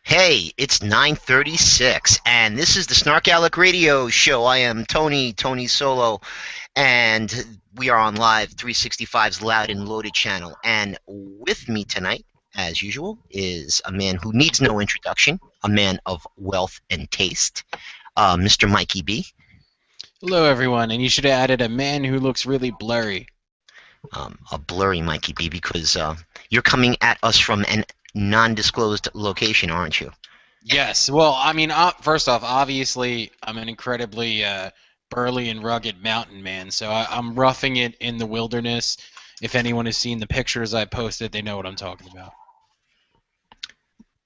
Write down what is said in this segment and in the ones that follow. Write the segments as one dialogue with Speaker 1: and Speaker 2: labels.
Speaker 1: Hey, it's 9:36, and this is the SnarkALec Radio Show. I am Tony Solo, and we are on live 365's Loud and Loaded channel. And with me tonight, as usual, is a man who needs no introduction, a man of wealth and taste, Mr. Mikey B.
Speaker 2: Hello, everyone, and you should have added a man who looks really blurry.
Speaker 1: A blurry Mikey B, because you're coming at us from an non-disclosed location, aren't you?
Speaker 2: Yes, well, I mean, first off, obviously, I'm an incredibly burly and rugged mountain man, so I'm roughing it in the wilderness. If anyone has seen the pictures I posted, they know what I'm talking about.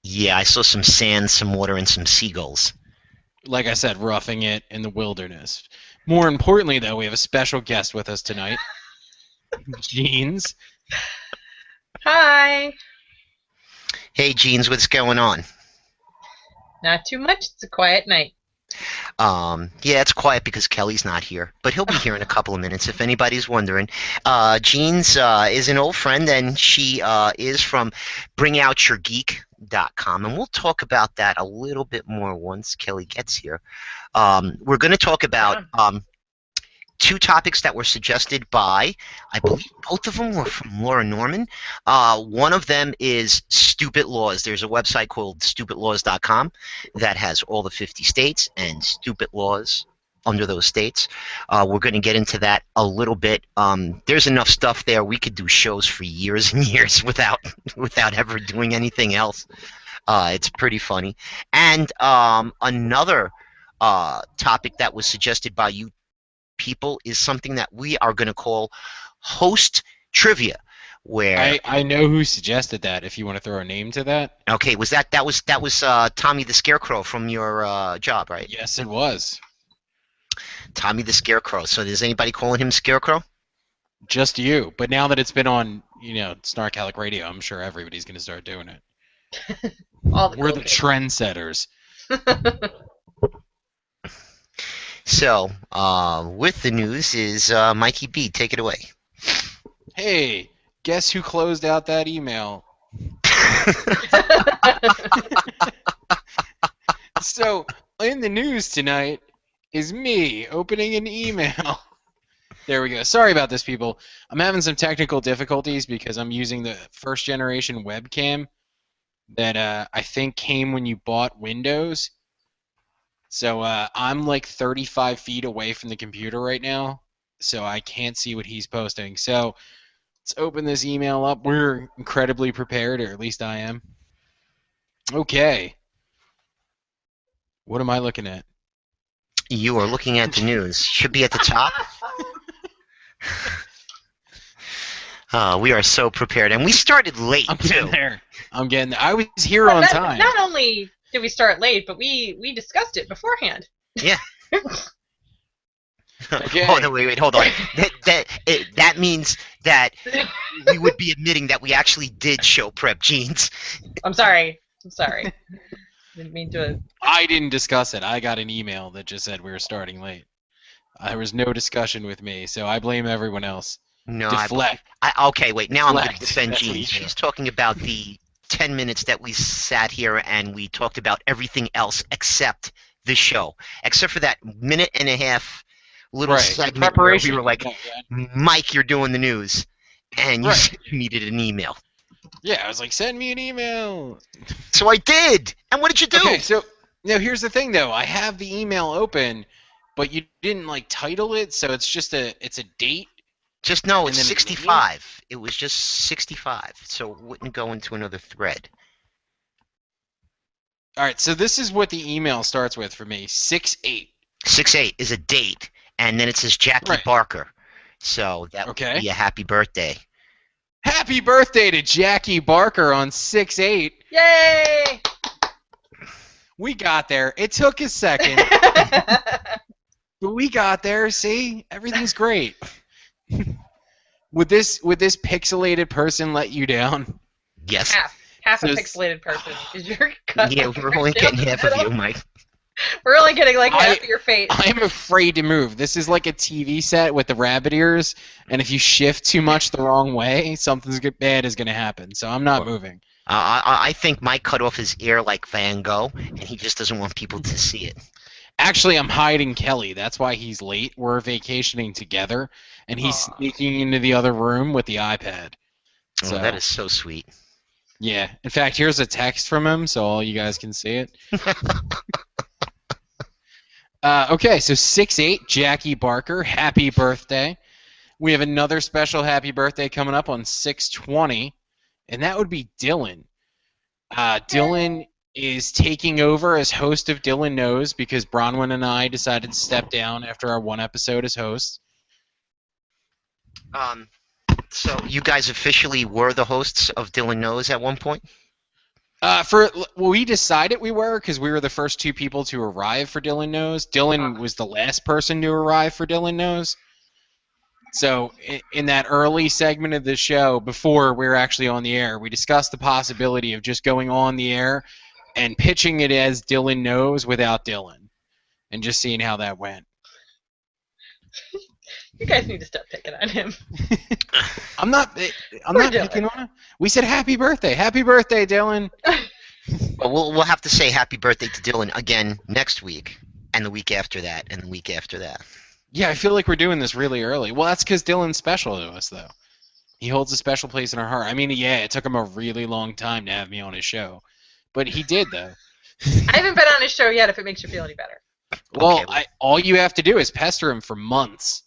Speaker 1: Yeah, I saw some sand, some water, and some seagulls.
Speaker 2: Like I said, roughing it in the wilderness. More importantly, though, we have a special guest with us tonight. Jeans.
Speaker 3: Hi.
Speaker 1: Hey, Jeans, what's going on?
Speaker 3: Not too much. It's a quiet night.
Speaker 1: Yeah, it's quiet because Kelly's not here, but he'll be here in a couple of minutes if anybody's wondering. Jeans is an old friend, and she is from BringOutYourGeek.com, and we'll talk about that a little bit more once Kelly gets here. We're going to talk about two topics that were suggested by, I believe both of them were from Laura Norman. One of them is stupid laws. There's a website called stupidlaws.com that has all the 50 states and stupid laws under those states. We're going to get into that a little bit. There's enough stuff there. We could do shows for years and years without ever doing anything else. It's pretty funny. And another topic that was suggested by you people is something that we are going to call host trivia, where
Speaker 2: I know who suggested that. If you want to throw a name to that.
Speaker 1: Okay, was that was Tommy the Scarecrow from your job, right?
Speaker 2: Yes, it was.
Speaker 1: Tommy the Scarecrow. So is anybody calling him Scarecrow?
Speaker 2: Just you. But now that it's been on, SnarkALec Radio, I'm sure everybody's going to start doing it. We're the trendsetters.
Speaker 1: So, with the news is Mikey B. Take it away.
Speaker 2: Hey, guess who closed out that email? So, in the news tonight is me opening an email. There we go. Sorry about this, people. I'm having some technical difficulties because I'm using the first generation webcam that I think came when you bought Windows. So I'm like 35 feet away from the computer right now, so I can't see what he's posting. So let's open this email up. We're incredibly prepared, or at least I am. Okay. What am I looking at?
Speaker 1: You are looking at the news. Should be at the top. We are so prepared, and we started late too.
Speaker 2: I'm getting there. I was here on time.
Speaker 3: Not only did we start late, but we discussed it beforehand.
Speaker 1: Yeah.
Speaker 2: Okay.
Speaker 1: Oh, no, wait, hold on. That means that we would be admitting that we actually did show prep, Jeans.
Speaker 3: I'm sorry. Didn't mean to.
Speaker 2: I didn't discuss it. I got an email that just said we were starting late. There was no discussion with me, so I blame everyone else.
Speaker 1: No,
Speaker 2: Deflect.
Speaker 1: Okay, wait. Now I'm going to
Speaker 2: Deflect.
Speaker 1: defend
Speaker 2: That's what
Speaker 1: Jeans.
Speaker 2: you do.
Speaker 1: She's talking about the 10 minutes that we sat here and we talked about everything else except the show. Except for that minute and a half little segment where we were like, Mike, you're doing the news. And you said you needed an email.
Speaker 2: Yeah, I was like, send me an email.
Speaker 1: So I did. And what did you do?
Speaker 2: Okay, so here's the thing though. I have the email open, but you didn't like title it, so it's just it's a date.
Speaker 1: Just no,
Speaker 2: And
Speaker 1: it's
Speaker 2: then
Speaker 1: 65. It was just 65, so it wouldn't go into another thread.
Speaker 2: All right, so this is what the email starts with for me. 6/8.
Speaker 1: 6/8 is a date, and then it says Jackie
Speaker 2: Right.
Speaker 1: Barker. So that would be a happy birthday.
Speaker 2: Happy birthday to Jackie Barker on 6/8.
Speaker 3: Yay!
Speaker 2: We got there. It took a second, but we got there. See, everything's great. Would this pixelated person let you down?
Speaker 1: Yes.
Speaker 3: Half
Speaker 2: So
Speaker 3: a pixelated person is your cut.
Speaker 1: Yeah, we're only getting half of you, Mike.
Speaker 3: We're only getting like half of your face.
Speaker 2: I'm afraid to move. This is like a TV set with the rabbit ears, and if you shift too much the wrong way, something bad is going to happen. So I'm not moving.
Speaker 1: I think Mike cut off his ear like Van Gogh, and he just doesn't want people to see it.
Speaker 2: Actually, I'm hiding Kelly. That's why he's late. We're vacationing together, and he's sneaking into the other room with the iPad. So,
Speaker 1: Oh, that is so sweet.
Speaker 2: Yeah. In fact, here's a text from him, so all you guys can see it. Okay, so 6'8", Jackie Barker, happy birthday. We have another special happy birthday coming up on 6/20, and that would be Dylan. Dylan is taking over as host of Dylan Knows because Bronwyn and I decided to step down after our one episode as hosts.
Speaker 1: So you guys officially were the hosts of Dylan Knows at one point?
Speaker 2: We decided we were because we were the first two people to arrive for Dylan Knows. Dylan was the last person to arrive for Dylan Knows. So in that early segment of the show, before we were actually on the air, we discussed the possibility of just going on the air and pitching it as Dylan Knows without Dylan, and just seeing how that went.
Speaker 3: You guys need to stop picking on him.
Speaker 2: I'm not picking on him. We said happy birthday, Dylan.
Speaker 1: Well, we'll have to say happy birthday to Dylan again next week, and the week after that, and the week after that.
Speaker 2: Yeah, I feel like we're doing this really early. Well, that's because Dylan's special to us, though. He holds a special place in our heart. I mean, yeah, it took him a really long time to have me on his show, but he did, though.
Speaker 3: I haven't been on his show yet, if it makes you feel any better.
Speaker 2: Well,
Speaker 1: Okay.
Speaker 2: all you have to do is pester him for months,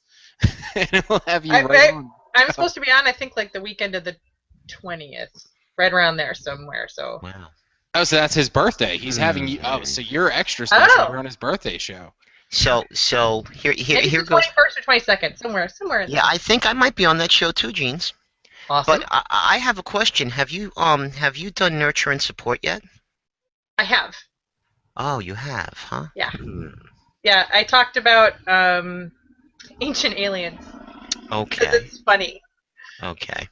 Speaker 2: and he'll have you right on.
Speaker 3: I'm supposed to be on, I think, like the weekend of the 20th, right around there somewhere. So.
Speaker 1: Wow.
Speaker 2: Oh, so that's his birthday. He's having you. Oh, so you're extra special. You're on his birthday show.
Speaker 1: So here
Speaker 3: Maybe
Speaker 1: here
Speaker 3: the
Speaker 1: goes.
Speaker 3: 21st or 22nd, somewhere in
Speaker 1: Yeah, I think I might be on that show too, Jeans.
Speaker 3: there. Awesome.
Speaker 1: But I have a question. Have you done nurture and support yet?
Speaker 3: I have.
Speaker 1: Oh, you have, huh?
Speaker 3: Yeah.
Speaker 1: Hmm.
Speaker 3: Yeah, I talked about ancient aliens.
Speaker 1: Okay.
Speaker 3: Because it's funny.
Speaker 1: Okay.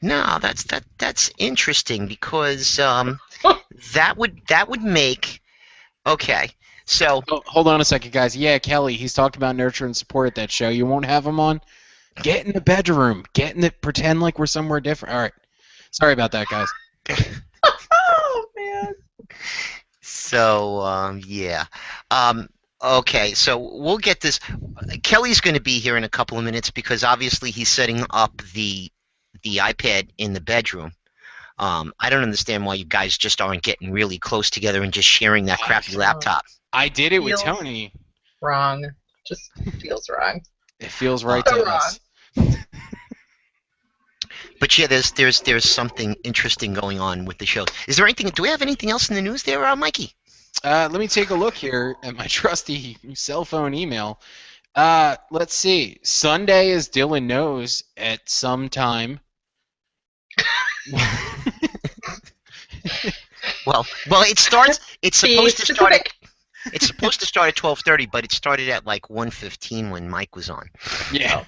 Speaker 1: No, that's interesting because that would make. Okay. So
Speaker 2: Oh, hold on a second, guys. Yeah, Kelly, he's talked about nurture and support at that show. You won't have him on? Get in the bedroom. Pretend like we're somewhere different. All right. Sorry about that, guys.
Speaker 3: Oh, man.
Speaker 1: So yeah. Okay, so we'll get this. Kelly's going to be here in a couple of minutes because obviously he's setting up the iPad in the bedroom. I don't understand why you guys just aren't getting really close together and just sharing that crappy laptop.
Speaker 2: I did it with
Speaker 3: Feels-
Speaker 2: Tony.
Speaker 3: Wrong. Just feels wrong.
Speaker 2: It feels right
Speaker 3: So
Speaker 2: to
Speaker 3: wrong.
Speaker 2: us.
Speaker 1: But yeah, there's something interesting going on with the show. Is there anything? Do we have anything else in the news there, Mikey?
Speaker 2: Let me take a look here at my trusty cell phone email. Let's see. Sunday is Dylan Knows at some time.
Speaker 1: Well, it starts. It's
Speaker 3: Be
Speaker 1: supposed to start.
Speaker 3: specific.
Speaker 1: It's supposed to start at 12:30, but it started at like 1:15 when Mike was on.
Speaker 2: Yeah.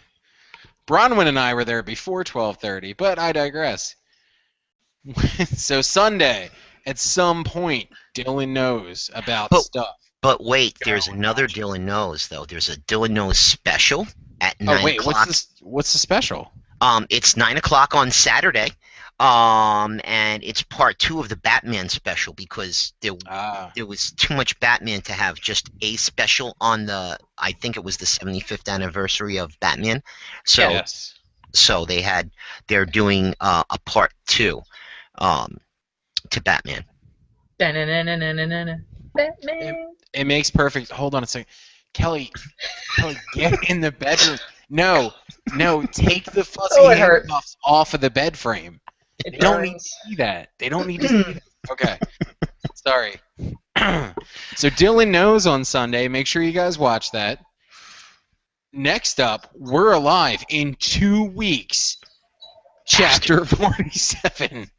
Speaker 2: Bronwyn and I were there before 12:30, but I digress. So Sunday, at some point, Dylan Knows about stuff.
Speaker 1: But wait, there's another Dylan Knows though. There's a Dylan Knows special at 9
Speaker 2: Oh wait,
Speaker 1: o'clock.
Speaker 2: what's the special?
Speaker 1: It's 9 o'clock on Saturday. And it's part 2 of the Batman special because there was too much Batman to have just a special on the. I think it was the 75th anniversary of Batman. So
Speaker 2: Yes.
Speaker 1: so they're doing a part 2 to Batman.
Speaker 3: Da-na-na-na-na-na-na. Batman.
Speaker 2: It makes perfect. Hold on a second, Kelly, get in the bedroom. No, take the fuzzy
Speaker 3: Oh, it hurts.
Speaker 2: handcuffs off of the bed frame.
Speaker 3: It
Speaker 2: They don't need to
Speaker 3: burns.
Speaker 2: see that. They don't need to see that. Okay. Sorry. So Dylan Knows on Sunday. Make sure you guys watch that. Next up, we're alive in 2 weeks. Chapter 47.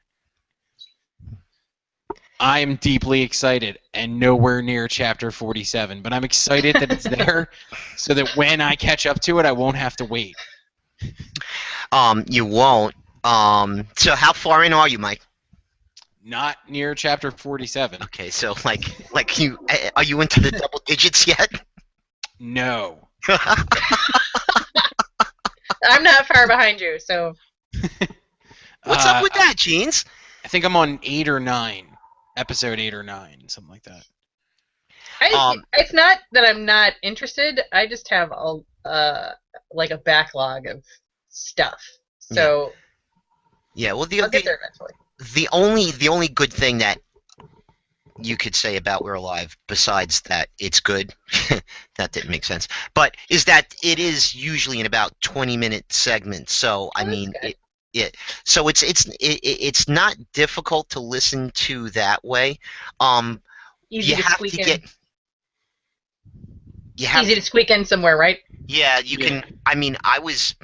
Speaker 2: I'm deeply excited and nowhere near chapter 47, but I'm excited that it's there so that when I catch up to it, I won't have to wait.
Speaker 1: You won't. So how far in are you, Mike?
Speaker 2: Not near chapter 47.
Speaker 1: Okay, so like you are you into the double digits yet?
Speaker 2: No.
Speaker 3: I'm not far behind you, so
Speaker 1: What's up with that, Jeans?
Speaker 2: I think I'm on 8 or 9, episode 8 or 9, something like that.
Speaker 3: It's not that I'm not interested. I just have like a backlog of stuff. So
Speaker 1: Yeah. Well,
Speaker 3: I'll get there eventually.
Speaker 1: the only good thing that you could say about We're Alive, besides that it's good, that didn't make sense, but is that it is usually in about 20-minute segments. So I
Speaker 3: Oh, that's
Speaker 1: mean,
Speaker 3: good.
Speaker 1: so it's not difficult to listen to that way.
Speaker 3: Easy
Speaker 1: You
Speaker 3: to
Speaker 1: have
Speaker 3: squeak
Speaker 1: to
Speaker 3: in.
Speaker 1: get you have
Speaker 3: Easy to squeak in somewhere, right?
Speaker 1: Yeah, you
Speaker 2: Yeah.
Speaker 1: can. I mean, I was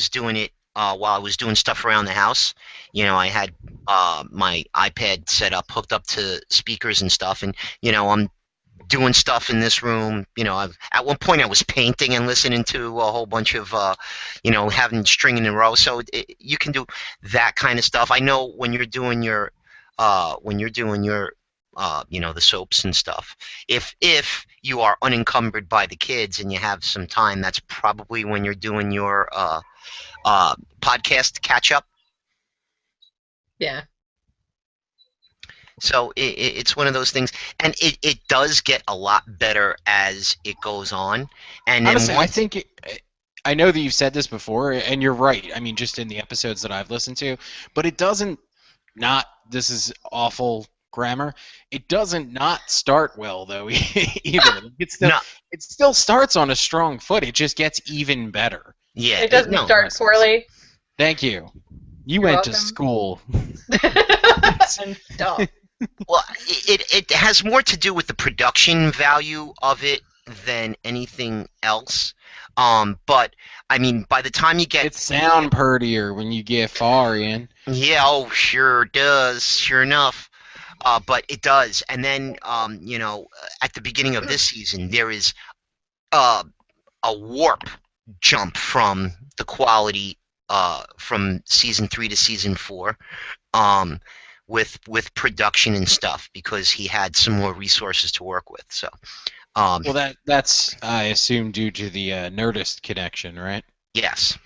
Speaker 1: doing it while I was doing stuff around the house. You know, I had my iPad set up, hooked up to speakers and stuff, and I'm doing stuff in this room. At one point I was painting and listening to a whole bunch of, having string in a row. So you can do that kind of stuff. I know when you're doing your, the soaps and stuff. If you are unencumbered by the kids and you have some time, that's probably when you're doing your podcast catch up.
Speaker 3: Yeah.
Speaker 1: So it's one of those things, and it does get a lot better as it goes on. And then
Speaker 2: Honestly, I know that you've said this before, and you're right. I mean, just in the episodes that I've listened to, but it doesn't not. This is awful grammar. It doesn't not start well though either.
Speaker 1: No.
Speaker 2: It still starts on a strong foot. It just gets even better.
Speaker 1: Yeah,
Speaker 3: It doesn't start poorly.
Speaker 2: Thank you. You
Speaker 3: You're
Speaker 2: went
Speaker 3: welcome.
Speaker 2: to school.
Speaker 3: And stop.
Speaker 1: Well, it has more to do with the production value of it than anything else. But I mean, by the time you get
Speaker 2: It sound prettier when you get far in.
Speaker 1: yeah, oh, sure does, sure enough. But it does, and then at the beginning of this season, there is uh, a warp jump from the quality from season 3 to season 4. With production and stuff because he had some more resources to work with. So,
Speaker 2: Well, that's I assume due to the Nerdist connection, right?
Speaker 1: yes,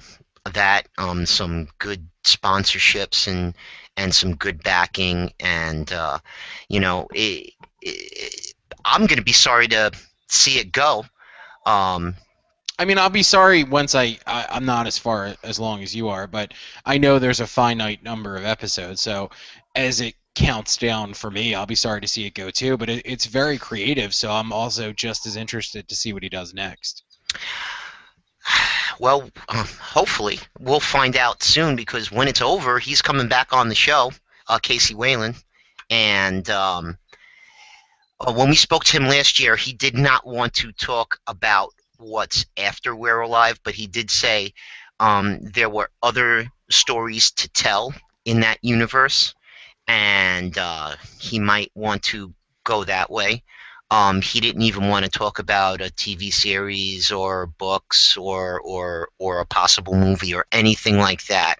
Speaker 1: that some good sponsorships and some good backing, and I'm gonna be sorry to see it go.
Speaker 2: I mean, I'll be sorry once I'm not as long as you are, but I know there's a finite number of episodes, so as it counts down for me, I'll be sorry to see it go too. But it's very creative, so I'm also just as interested to see what he does next.
Speaker 1: Well, hopefully we'll find out soon because when it's over, he's coming back on the show, Casey Whalen, and when we spoke to him last year, he did not want to talk about what's after We're Alive, but he did say there were other stories to tell in that universe, and he might want to go that way. He didn't even want to talk about a TV series or books or a possible movie or anything like that,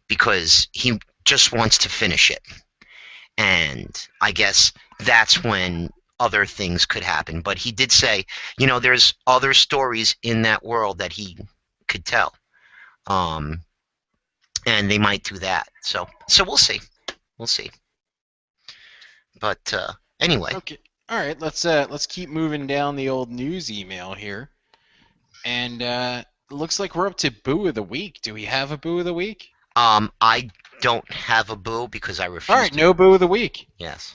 Speaker 1: because he just wants to finish it. And I guess that's when other things could happen. But he did say, there's other stories in that world that he could tell, and they might do that. So we'll see. We'll see. But anyway.
Speaker 2: Okay. All right. Let's keep moving down the old news email here, and it looks like we're up to Boo of the Week. Do we have a Boo of the Week?
Speaker 1: I don't have a boo because I refuse.
Speaker 2: All right. No Boo of the Week.
Speaker 1: Yes.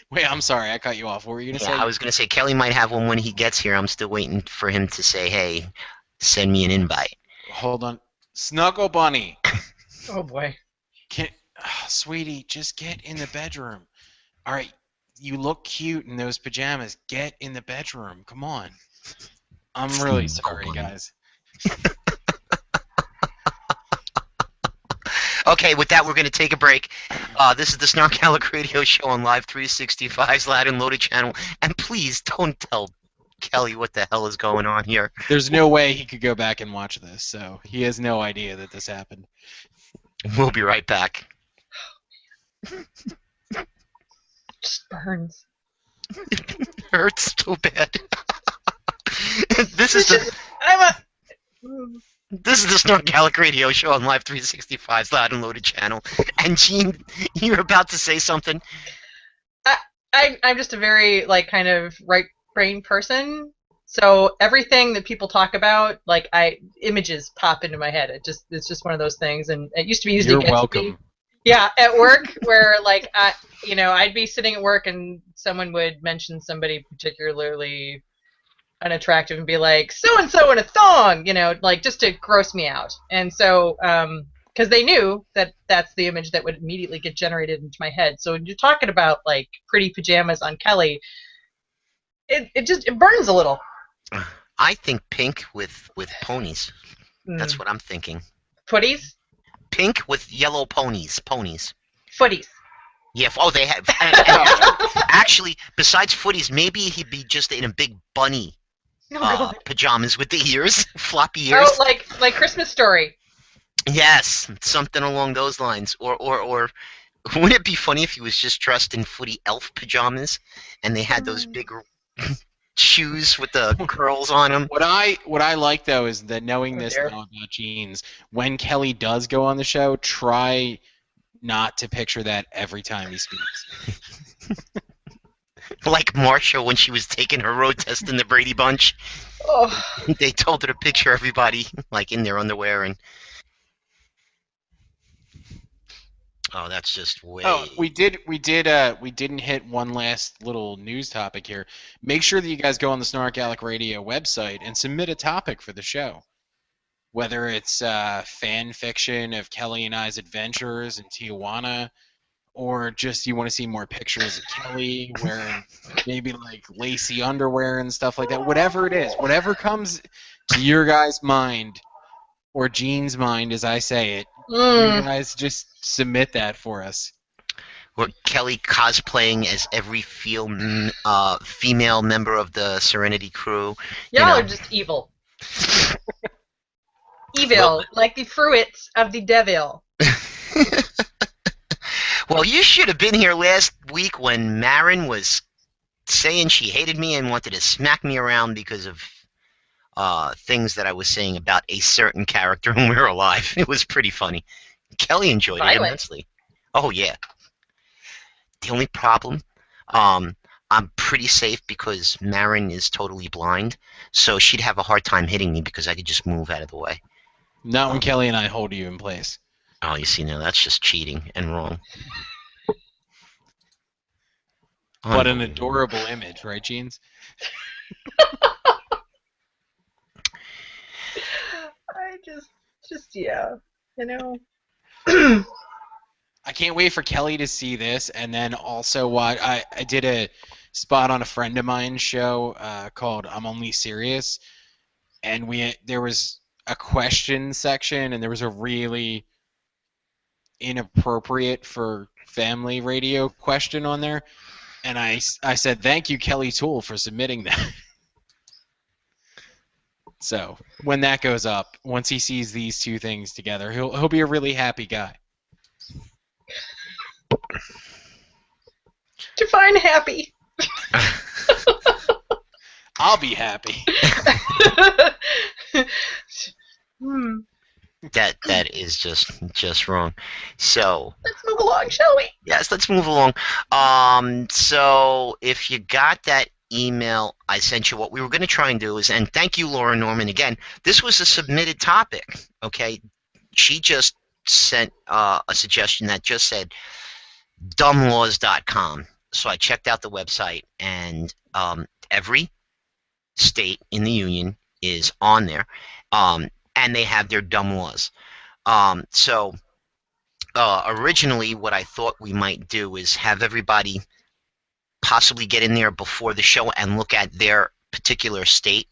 Speaker 2: Wait, I'm sorry, I cut you off. What were you gonna say?
Speaker 1: I was gonna say Kelly might have one when he gets here. I'm still waiting for him to say, "Hey, send me an invite."
Speaker 2: Hold on, Snuggle Bunny.
Speaker 3: Oh boy.
Speaker 2: Sweetie, just get in the bedroom. All right, you look cute in those pajamas. Get in the bedroom. Come on. I'm really sorry, guys.
Speaker 1: Okay, with that, we're going to take a break. This is the SnarkALec Radio Show on Live 365's Loud and Loaded channel. And please don't tell Kelly what the hell is going on here.
Speaker 2: There's no way he could go back and watch this, so he has no idea that this happened.
Speaker 1: We'll be right back.
Speaker 3: Just burns.
Speaker 1: It hurts so bad. This is the... This is the SnarkALec Radio Show on Live 365's Loud and Loaded channel. And Gene, you're about to say something?
Speaker 3: I'm just a very like kind of right brain person. So everything that people talk about, like images pop into my head. It's just one of those things, and it used to be usually
Speaker 2: You're
Speaker 3: gets
Speaker 2: welcome.
Speaker 3: me. Yeah, at work where like I'd be sitting at work and someone would mention somebody particularly unattractive and be like so and so in a thong, like just to gross me out. And so because they knew that that's the image that would immediately get generated into my head. So when you're talking about like pretty pajamas on Kelly, it burns a little.
Speaker 1: I think pink with ponies. That's what I'm thinking.
Speaker 3: Footies?
Speaker 1: Pink with yellow ponies. Ponies.
Speaker 3: Footies.
Speaker 1: Yeah. Oh, they have. Actually, besides footies, maybe he'd be just in a big bunny pajamas with the ears, floppy ears.
Speaker 3: Oh, like Christmas Story.
Speaker 1: Yes, something along those lines. Or wouldn't it be funny if he was just dressed in footy elf pajamas and they had those big shoes with the curls on them?
Speaker 2: What I like though is that knowing this now about jeans, when Kelly does go on the show, try not to picture that every time he speaks.
Speaker 1: Like Marsha when she was taking her road test in the Brady Bunch.
Speaker 3: Oh.
Speaker 1: They told her to picture everybody like in their underwear and. Oh, that's just way.
Speaker 2: Oh, we didn't hit one last little news topic here. Make sure that you guys go on the SnarkALec Radio website and submit a topic for the show. Whether it's fan fiction of Kelly and I's adventures in Tijuana, or just you want to see more pictures of Kelly wearing maybe like lacy underwear and stuff like that. Whatever it is, whatever comes to your guys' mind, or Gene's mind as I say it, you guys just submit that for us.
Speaker 1: Or Kelly cosplaying as every female member of the Serenity crew.
Speaker 3: Y'all are just evil. Evil, like the fruits of the devil.
Speaker 1: Well, you should have been here last week when Marin was saying she hated me and wanted to smack me around because of things that I was saying about a certain character when we were alive. It was pretty funny. Kelly enjoyed it immensely. Oh, yeah. The only problem, I'm pretty safe because Marin is totally blind, so she'd have a hard time hitting me because I could just move out of the way.
Speaker 2: Not when Kelly and I hold you in place.
Speaker 1: Oh, you see, now that's just cheating and wrong.
Speaker 2: What an adorable image, right, Jeans?
Speaker 3: I just yeah,
Speaker 2: I can't wait for Kelly to see this, and then also watch. I did a spot on a friend of mine's show called "I'm Only Serious," and there was a question section, and there was a really inappropriate for family radio question on there, and I said thank you Kelly Toole for submitting that. So when that goes up, once he sees these two things together, he'll be a really happy guy.
Speaker 3: Define happy.
Speaker 2: I'll be happy.
Speaker 1: That is just wrong. So
Speaker 3: let's move along, shall we?
Speaker 1: Yes, let's move along. So if you got that email I sent you, what we were going to try and do is, and thank you, Laura Norman, again. This was a submitted topic. Okay, she just sent a suggestion that just said dumblaws.com. So I checked out the website, and every state in the union is on there, and they have their dumb laws. So originally what I thought we might do is have everybody possibly get in there before the show and look at their particular state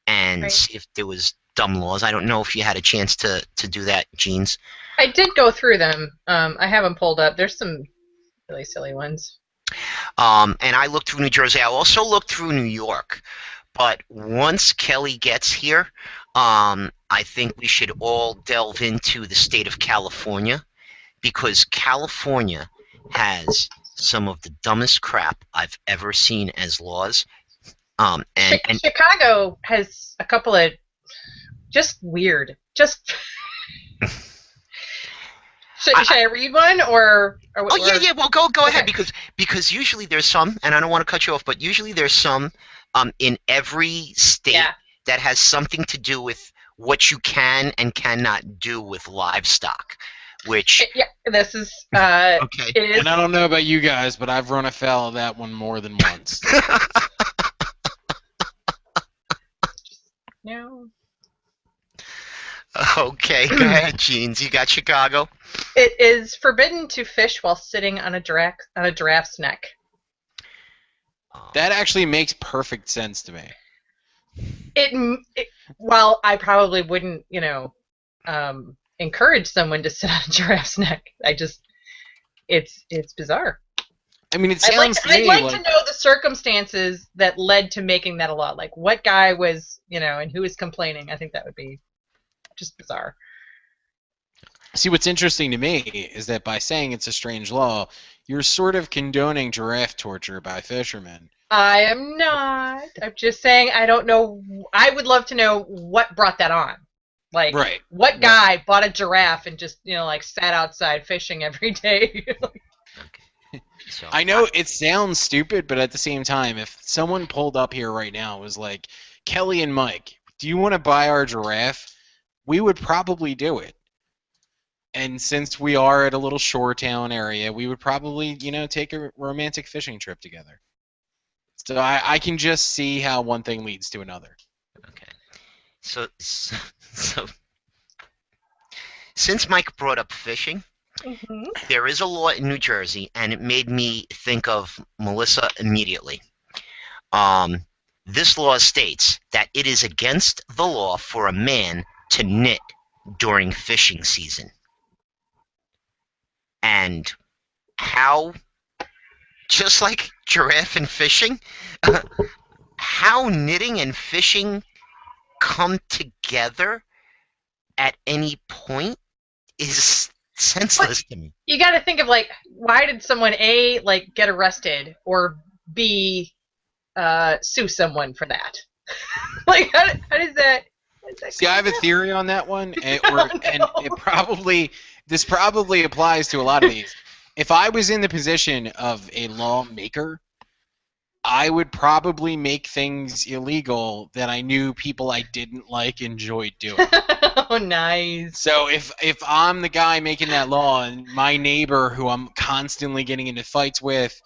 Speaker 1: and see if there was dumb laws. I don't know if you had a chance to do that, Jeans.
Speaker 3: I did go through them. I have them pulled up. There's some really silly ones.
Speaker 1: And I looked through New Jersey. I also looked through New York. But once Kelly gets here, I think we should all delve into the state of California, because California has some of the dumbest crap I've ever seen as laws. And
Speaker 3: Chicago has a couple of just weird just should I read one or
Speaker 1: Oh yeah. Well, go ahead because usually there's some, and I don't want to cut you off, but usually there's some in every state that has something to do with what you can and cannot do with livestock. Which
Speaker 3: this is
Speaker 1: okay.
Speaker 3: It is,
Speaker 2: and I don't know about you guys, but I've run afoul of that one more than once.
Speaker 3: no.
Speaker 1: Okay, go ahead, Jeans. You got Chicago.
Speaker 3: It is forbidden to fish while sitting on a giraffe's neck.
Speaker 2: That actually makes perfect sense to me.
Speaker 3: While I probably wouldn't, encourage someone to sit on a giraffe's neck, it's bizarre.
Speaker 2: I mean, it sounds to me
Speaker 3: I'd like to know the circumstances that led to making that a law. Like, what guy was, and who was complaining. I think that would be just bizarre.
Speaker 2: See, what's interesting to me is that by saying it's a strange law, you're sort of condoning giraffe torture by fishermen.
Speaker 3: I am not. I'm just saying I don't know. I would love to know what brought that on. Like, what guy bought a giraffe and just, sat outside fishing every day?
Speaker 1: Okay. So,
Speaker 2: I know it sounds stupid, but at the same time, if someone pulled up here right now and was like, Kelly and Mike, do you want to buy our giraffe? We would probably do it. And since we are at a little shore town area, we would probably, take a romantic fishing trip together. So I can just see how one thing leads to another.
Speaker 1: Okay. So since Mike brought up fishing, there is a law in New Jersey, and it made me think of Melissa immediately. This law states that it is against the law for a man to knit during fishing season. And how, just like giraffe and fishing, how knitting and fishing come together at any point is senseless to me.
Speaker 3: You got to think of, like, why did someone A, get arrested, or B, sue someone for that? Like, how does that?
Speaker 2: See, I have a theory on that one, and this probably applies to a lot of these. If I was in the position of a lawmaker, I would probably make things illegal that I knew people I didn't like enjoyed doing.
Speaker 3: Oh, nice.
Speaker 2: So if I'm the guy making that law, and my neighbor who I'm constantly getting into fights with,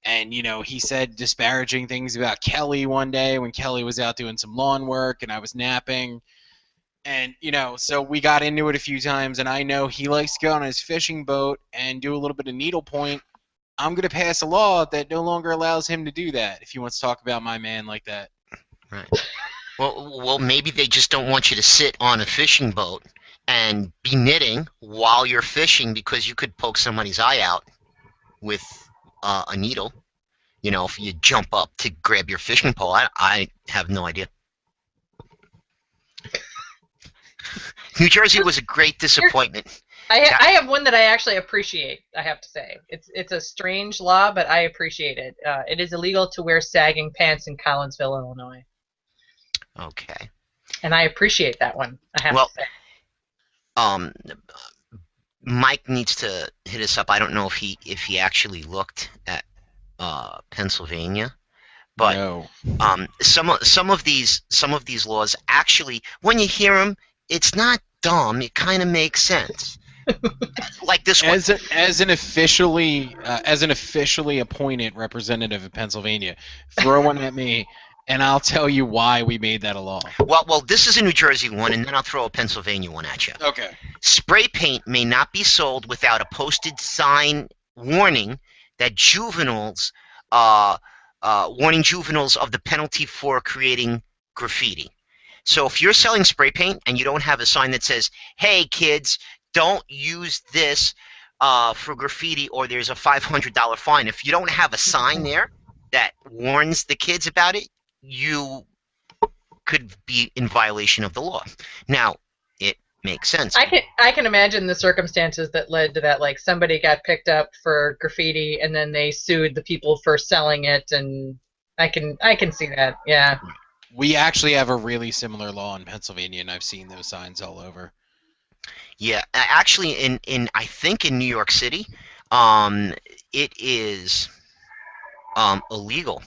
Speaker 2: and he said disparaging things about Kelly one day when Kelly was out doing some lawn work and I was napping, and so we got into it a few times, and I know he likes to go on his fishing boat and do a little bit of needlepoint. I'm going to pass a law that no longer allows him to do that if he wants to talk about my man like that.
Speaker 1: Right. Well, maybe they just don't want you to sit on a fishing boat and be knitting while you're fishing, because you could poke somebody's eye out with a needle. If you jump up to grab your fishing pole. I have no idea. New Jersey was a great disappointment.
Speaker 3: I have one that I actually appreciate, I have to say. It's a strange law, but I appreciate it. It is illegal to wear sagging pants in Collinsville, Illinois.
Speaker 1: Okay.
Speaker 3: And I appreciate that one, I have to say.
Speaker 1: Mike needs to hit us up. I don't know if he actually looked at Pennsylvania, but
Speaker 2: No.
Speaker 1: some of these laws actually, when you hear them, it's not dumb. It kind of makes sense. Like this one.
Speaker 2: As an officially appointed representative of Pennsylvania, throw one at me, and I'll tell you why we made that a law.
Speaker 1: Well, this is a New Jersey one, and then I'll throw a Pennsylvania one at you.
Speaker 2: Okay. Spray
Speaker 1: paint may not be sold without a posted sign warning that warning juveniles of the penalty for creating graffiti. So if you're selling spray paint and you don't have a sign that says, "Hey kids, don't use this for graffiti, or there's a $500 fine," if you don't have a sign there that warns the kids about it, you could be in violation of the law. Now, it makes sense.
Speaker 3: I can imagine the circumstances that led to that. Like, somebody got picked up for graffiti, and then they sued the people for selling it, and I can see that. Yeah.
Speaker 2: We actually have a really similar law in Pennsylvania, and I've seen those signs all over.
Speaker 1: Yeah, actually, in I think in New York City, it is illegal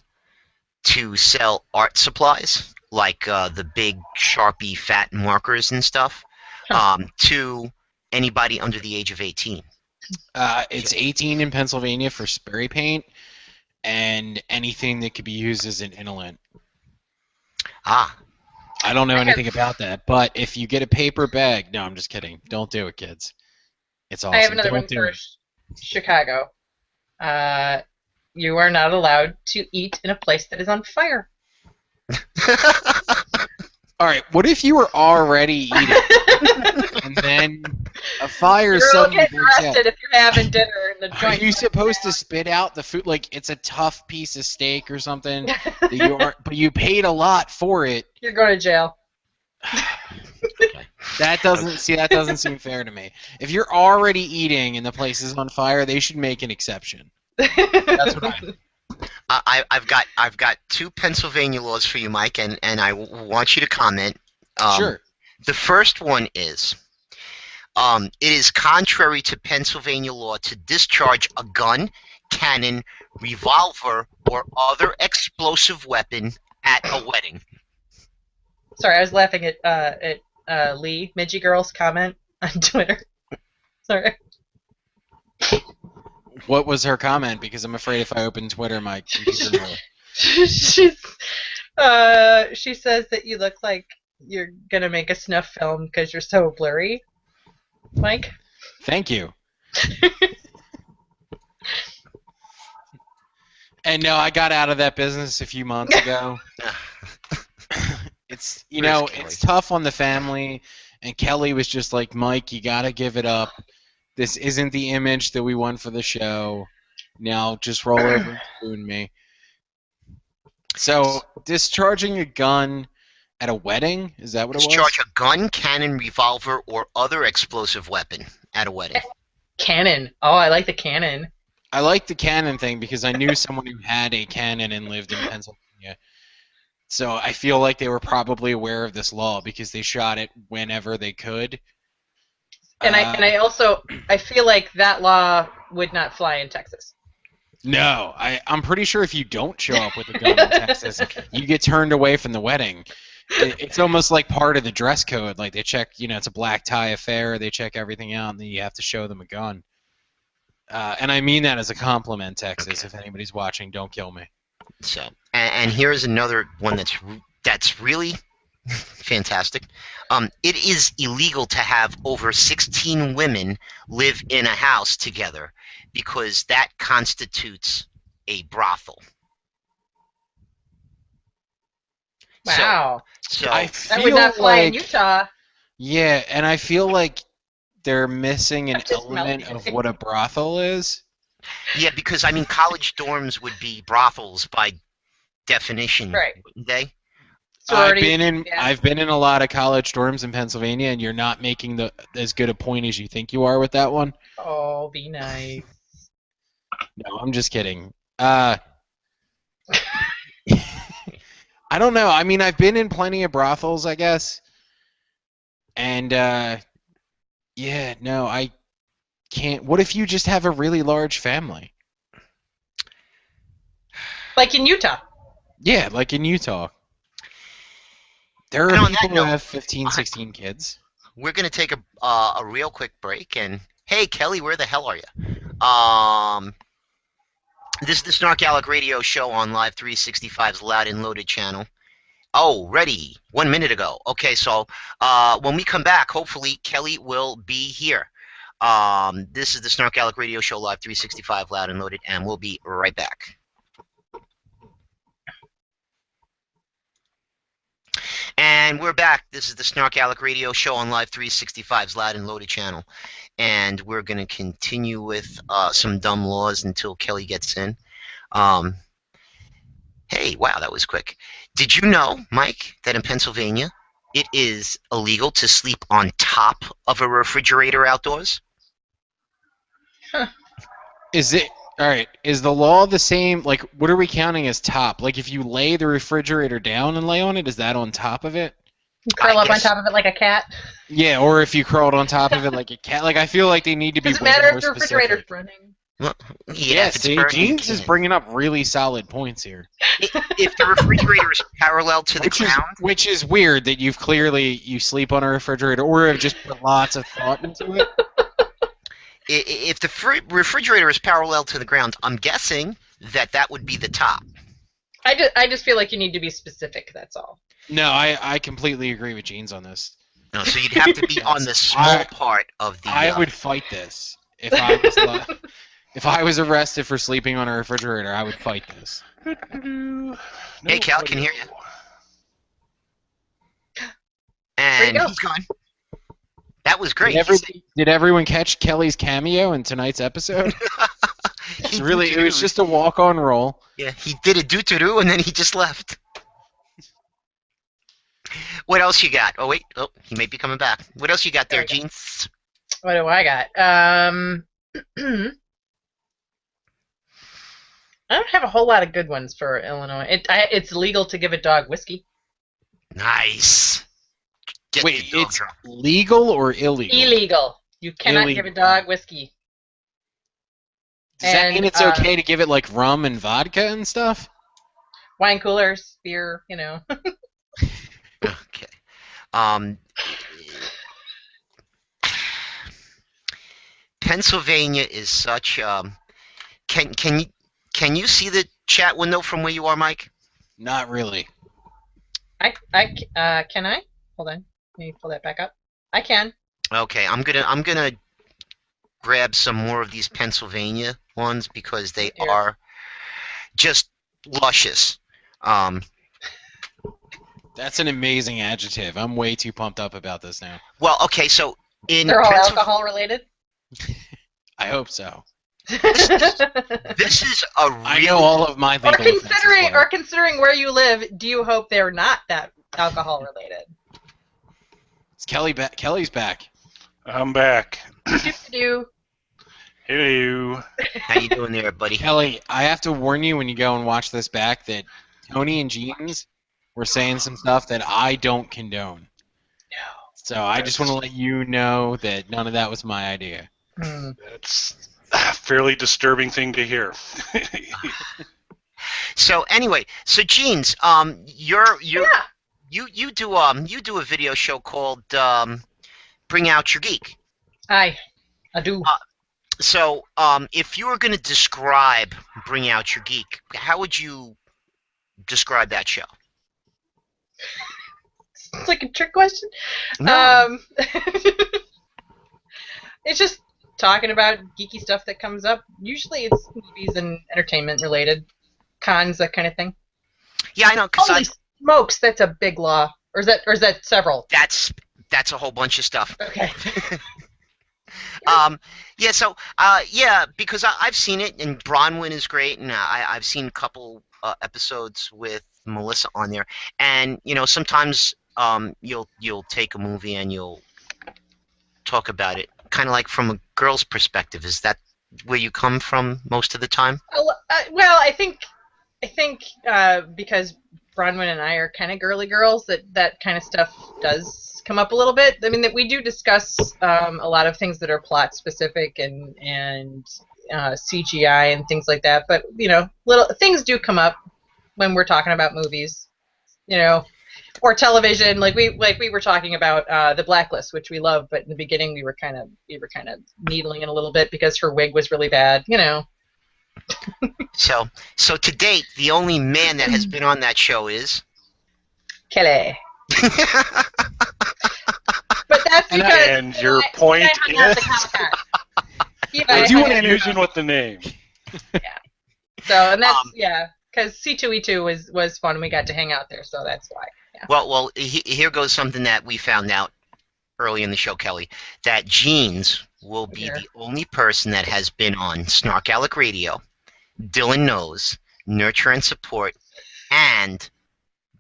Speaker 1: to sell art supplies like the big Sharpie fat markers and stuff to anybody under the age of 18.
Speaker 2: It's 18 in Pennsylvania for spray paint and anything that could be used as an inhalant.
Speaker 1: Ah,
Speaker 2: I don't know anything about that, but if you get a paper bag, no, I'm just kidding. Don't do it, kids. It's awesome.
Speaker 3: I have another
Speaker 2: Don't
Speaker 3: one
Speaker 2: do
Speaker 3: for
Speaker 2: it.
Speaker 3: Chicago. You are not allowed to eat in a place that is on fire.
Speaker 2: All right, what if you were already eating and then a fire
Speaker 3: You're all
Speaker 2: suddenly
Speaker 3: getting
Speaker 2: breaks out?
Speaker 3: arrested if you're having dinner in the
Speaker 2: Are
Speaker 3: joint.
Speaker 2: you supposed to spit out the food like it's a tough piece of steak or something that you are, but you paid a lot for it?
Speaker 3: You're going to jail.
Speaker 2: That doesn't seem fair to me. If you're already eating and the place is on fire, they should make an exception. That's what I think.
Speaker 1: I've got two Pennsylvania laws for you, Mike, and I want you to comment.
Speaker 2: Sure.
Speaker 1: The first one is, it is contrary to Pennsylvania law to discharge a gun, cannon, revolver, or other explosive weapon at a wedding.
Speaker 3: Sorry, I was laughing at Lee Midgie Girl's comment on Twitter. Sorry.
Speaker 2: What was her comment? Because I'm afraid if I open Twitter, my computer will.
Speaker 3: She says that you look like you're gonna make a snuff film because you're so blurry, Mike.
Speaker 2: Thank you. And no, I got out of that business a few months ago. It's it's tough on the family, and Kelly was just like, Mike, you gotta give it up. This isn't the image that we want for the show. Now just roll over and spoon me. So discharging a gun at a wedding, is that what it was?
Speaker 1: Discharge a gun, cannon, revolver, or other explosive weapon at a wedding.
Speaker 3: Cannon. Oh, I like the cannon.
Speaker 2: I like the cannon thing because I knew someone who had a cannon and lived in Pennsylvania. So I feel like they were probably aware of this law because they shot it whenever they could.
Speaker 3: And I feel like that law would not fly in Texas.
Speaker 2: No, I'm pretty sure if you don't show up with a gun in Texas, you get turned away from the wedding. It's almost like part of the dress code. Like they check, it's a black tie affair. They check everything out, and then you have to show them a gun. And I mean that as a compliment, Texas.
Speaker 1: Okay.
Speaker 2: If anybody's watching, don't kill me.
Speaker 1: So, and here's another one that's really fantastic. It is illegal to have over 16 women live in a house together because that constitutes a brothel.
Speaker 3: Wow.
Speaker 1: So
Speaker 3: That would not fly in Utah.
Speaker 2: Yeah, and I feel like they're missing an
Speaker 3: I'm just
Speaker 2: element
Speaker 3: melting.
Speaker 2: of what a brothel is.
Speaker 1: yeah, because I mean, college dorms would be brothels by definition,
Speaker 3: Right.
Speaker 1: wouldn't they?
Speaker 3: Sorority,
Speaker 2: I've been in a lot of college dorms in Pennsylvania, and you're not making as good a point as you think you are with that one.
Speaker 3: Oh, be nice.
Speaker 2: No, I'm just kidding. I don't know. I mean, I've been in plenty of brothels, I guess. And, yeah, no, I can't. What if you just have a really large family?
Speaker 3: Like in Utah.
Speaker 2: Yeah, like in Utah. There are
Speaker 1: And on
Speaker 2: people
Speaker 1: that
Speaker 2: who
Speaker 1: note,
Speaker 2: have 15, 16 kids.
Speaker 1: We're going to take a real quick break. And hey, Kelly, where the hell are you? This is the SnarkALec Radio Show on Live 365's Loud and Loaded channel. Oh, ready. 1 minute ago. Okay, so when we come back, hopefully Kelly will be here. This is the SnarkALec Radio Show Live 365 Loud and Loaded, and we'll be right back. And we're back. This is the SnarkALec Radio Show on Live 365's Loud and Loaded channel. And we're going to continue with some dumb laws until Kelly gets in. Hey, wow, that was quick. Did you know, Mike, that in Pennsylvania, it is illegal to sleep on top of a refrigerator outdoors?
Speaker 2: Is it? All right. Is the law the same? Like, what are we counting as top? Like, if you lay the refrigerator down and lay on it, is that on top of it?
Speaker 3: Curl
Speaker 1: I
Speaker 3: up on
Speaker 1: guess-
Speaker 3: top of it like a cat.
Speaker 2: Yeah, or if you curled on top of it like a cat. Like, I feel like they need to be
Speaker 3: Does it
Speaker 2: way
Speaker 3: matter
Speaker 2: more
Speaker 3: if the refrigerator's
Speaker 2: specific.
Speaker 3: running?
Speaker 1: Well,
Speaker 2: Yeah,
Speaker 1: if it's
Speaker 2: see,
Speaker 1: burning,
Speaker 2: Jeans
Speaker 1: you
Speaker 2: is
Speaker 1: can't.
Speaker 2: bringing up really solid points here.
Speaker 1: If the refrigerator is parallel to the ground,
Speaker 2: Which is weird that you sleep on a refrigerator or have just put lots of thought into it.
Speaker 1: if the refrigerator is parallel to the ground, I'm guessing that would be the top.
Speaker 3: I just feel like you need to be specific. That's all.
Speaker 2: No, I completely agree with Jeans on this.
Speaker 1: No, so you'd have to be on the small part of the.
Speaker 2: I would fight this if I was if I was arrested for sleeping on a refrigerator. I would fight this.
Speaker 1: Hey, Cal, can hear you.
Speaker 3: Where'd
Speaker 1: And
Speaker 3: he go?
Speaker 1: he's gone. That was great.
Speaker 2: Did everyone catch Kelly's cameo in tonight's episode? It's really, it was just a walk-on roll.
Speaker 1: Yeah, he did a doo-doo-doo and then he just left. What else you got? Oh wait, he may be coming back. What else you got there,
Speaker 3: There we go.
Speaker 1: Jeans?
Speaker 3: What do I got? I don't have a whole lot of good ones for Illinois. It's legal to give a dog whiskey.
Speaker 1: Nice. Get
Speaker 2: Wait,
Speaker 1: the dog
Speaker 2: it's
Speaker 1: drunk.
Speaker 2: legal or illegal?
Speaker 3: Illegal. You cannot give a
Speaker 2: Illegal.
Speaker 3: dog whiskey.
Speaker 2: Does that mean
Speaker 3: and,
Speaker 2: it's okay to give it like rum and vodka and stuff?
Speaker 3: Wine coolers, beer,
Speaker 1: Okay. Pennsylvania is such. Can you see the chat window from where you are, Mike?
Speaker 2: Not really.
Speaker 3: Can I? Hold on. Let me pull that back up. I can.
Speaker 1: Okay, I'm gonna grab some more of these Pennsylvania ones because they
Speaker 3: Yeah.
Speaker 1: are just luscious.
Speaker 2: That's an amazing adjective. I'm way too pumped up about this now.
Speaker 1: Well, okay, so in
Speaker 3: They're all
Speaker 1: Pennsylvania,
Speaker 3: alcohol related.
Speaker 2: I hope so.
Speaker 1: this is a
Speaker 2: I
Speaker 1: really
Speaker 2: know all of my
Speaker 3: or
Speaker 2: legal offenses
Speaker 3: considering
Speaker 2: well.
Speaker 3: or considering where you live, do you hope they're not that alcohol related?
Speaker 2: Is Kelly back? Kelly's back.
Speaker 4: I'm back.
Speaker 3: Do
Speaker 4: Hello.
Speaker 1: How you doing there, buddy?
Speaker 2: Kelly, I have to warn you when you go and watch this back that Tony and Jeans were saying some stuff that I don't condone.
Speaker 3: No.
Speaker 2: So I just want to let you know that none of that was my idea.
Speaker 4: That's a fairly disturbing thing to hear.
Speaker 1: So anyway, so Jeans, you do a video show called Bring Out Your Geek.
Speaker 3: I do.
Speaker 1: So if you were going to describe Bring Out Your Geek, how would you describe that show?
Speaker 3: It's like a trick question.
Speaker 1: No.
Speaker 3: It's just talking about geeky stuff that comes up. Usually it's movies and entertainment related, cons, that kind of thing.
Speaker 1: Yeah, I know, because
Speaker 3: Holy smokes, that's a big law. Or is that several?
Speaker 1: that's a whole bunch of stuff.
Speaker 3: Okay.
Speaker 1: Yeah, so because I've seen it, and Bronwyn is great, and I've seen a couple episodes with Melissa on there, and sometimes you'll take a movie and you'll talk about it, kind of like from a girl's perspective. Is that where you come from most of the time?
Speaker 3: Well, I think because Bronwyn and I are kind of girly girls, that kind of stuff does come up a little bit. I mean, that we do discuss a lot of things that are plot specific and CGI and things like that. But little things do come up when we're talking about movies, or television. Like we were talking about The Blacklist, which we love, but in the beginning we were kind of needling it a little bit because her wig was really bad.
Speaker 1: So to date, the only man that has been on that show is
Speaker 3: Kelly. But that's because
Speaker 4: And your
Speaker 3: I
Speaker 4: point
Speaker 3: hung out at
Speaker 4: is?
Speaker 3: the Comic-Con.
Speaker 4: I do want
Speaker 3: hung out-
Speaker 4: confusion with the name.
Speaker 3: So, and that's because C2E2 was fun. We got to hang out there, so that's why. Yeah.
Speaker 1: well. Here goes something that we found out early in the show, Kelly. That Jeans will be
Speaker 3: Sure.
Speaker 1: the only person that has been on SnarkAlec Radio, Dylan Knows, Nurture and Support, and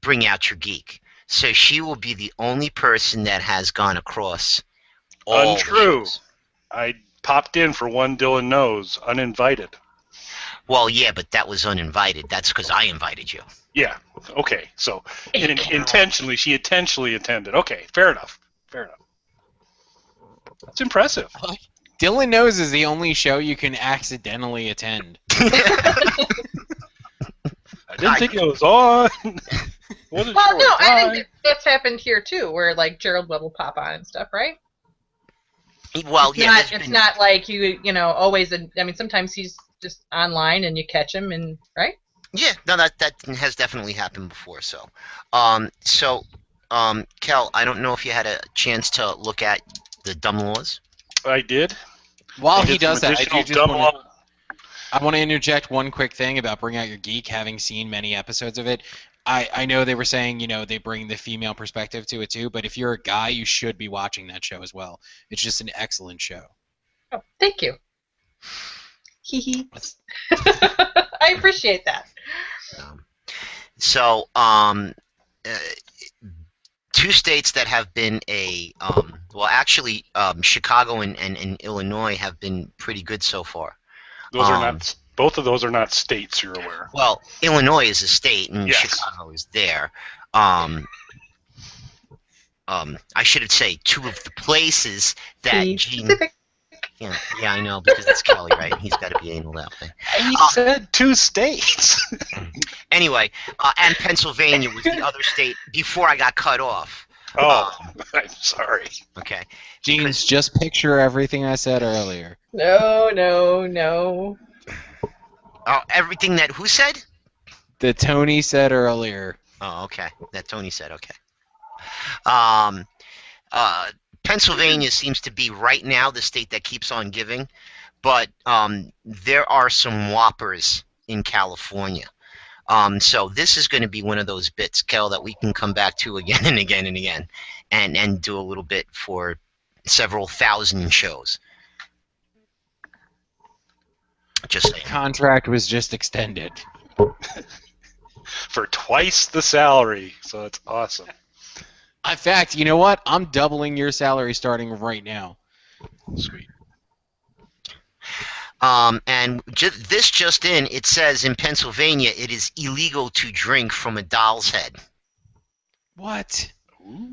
Speaker 1: Bring Out Your Geek. So she will be the only person that has gone across all the
Speaker 4: Untrue.
Speaker 1: shows.
Speaker 4: I popped in for one Dylan Knows, uninvited.
Speaker 1: Well, yeah, but that was uninvited. That's because I invited you.
Speaker 4: Yeah. Okay. So
Speaker 3: It counts.
Speaker 4: she intentionally attended. Okay. Fair enough. Fair enough. That's impressive.
Speaker 2: Dylan Knows is the only show you can accidentally attend.
Speaker 4: I didn't think it was on. Wasn't
Speaker 3: Well,
Speaker 4: sure
Speaker 3: no,
Speaker 4: what
Speaker 3: I
Speaker 4: time.
Speaker 3: think that's happened here too, where like Gerald will pop on and stuff, right?
Speaker 1: Well,
Speaker 3: It's
Speaker 1: yeah,
Speaker 3: not.
Speaker 1: there's
Speaker 3: It's
Speaker 1: been-
Speaker 3: not like you know always. I mean, sometimes he's just online and you catch him, and right.
Speaker 1: Yeah, no, that has definitely happened before. So, Kel, I don't know if you had a chance to look at the dumb laws.
Speaker 4: I did.
Speaker 2: While
Speaker 4: I
Speaker 2: he
Speaker 4: did some
Speaker 2: does that, I
Speaker 4: additional
Speaker 2: do just
Speaker 4: dumb
Speaker 2: want to.
Speaker 4: law-
Speaker 2: I want to interject one quick thing about Bring Out Your Geek, having seen many episodes of it. I know they were saying, they bring the female perspective to it too, but if you're a guy, you should be watching that show as well. It's just an excellent show.
Speaker 3: Oh, thank you. Hee hee. I appreciate that.
Speaker 1: So, two states that have been Chicago and Illinois have been pretty good so far.
Speaker 4: Those are not. Both of those are not states. You're aware.
Speaker 1: Well, Illinois is a state, and
Speaker 4: Yes.
Speaker 1: Chicago is there. I should say two of the places that
Speaker 3: Be
Speaker 1: Gene.
Speaker 3: specific.
Speaker 1: Yeah, I know, because it's Kelly, right? He's got to be anal that way.
Speaker 4: He said 2 states.
Speaker 1: Anyway, and Pennsylvania was the other state before I got cut off.
Speaker 4: Oh, I'm sorry.
Speaker 1: Okay.
Speaker 2: Jeans, just picture everything I said earlier.
Speaker 3: No, no, no.
Speaker 1: Everything that who said?
Speaker 2: That Tony said earlier.
Speaker 1: Oh, okay. That Tony said, okay. Pennsylvania seems to be right now the state that keeps on giving, but there are some whoppers in California. So this is going to be one of those bits, Kel, that we can come back to again and again and again, and do a little bit for several thousand shows. Just saying.
Speaker 2: Contract was just extended.
Speaker 4: For twice the salary, so it's awesome.
Speaker 2: In fact, you know what? I'm doubling your salary starting right now.
Speaker 4: Sweet.
Speaker 1: And this just in, it says in Pennsylvania it is illegal to drink from a doll's head.
Speaker 2: What?
Speaker 4: Ooh.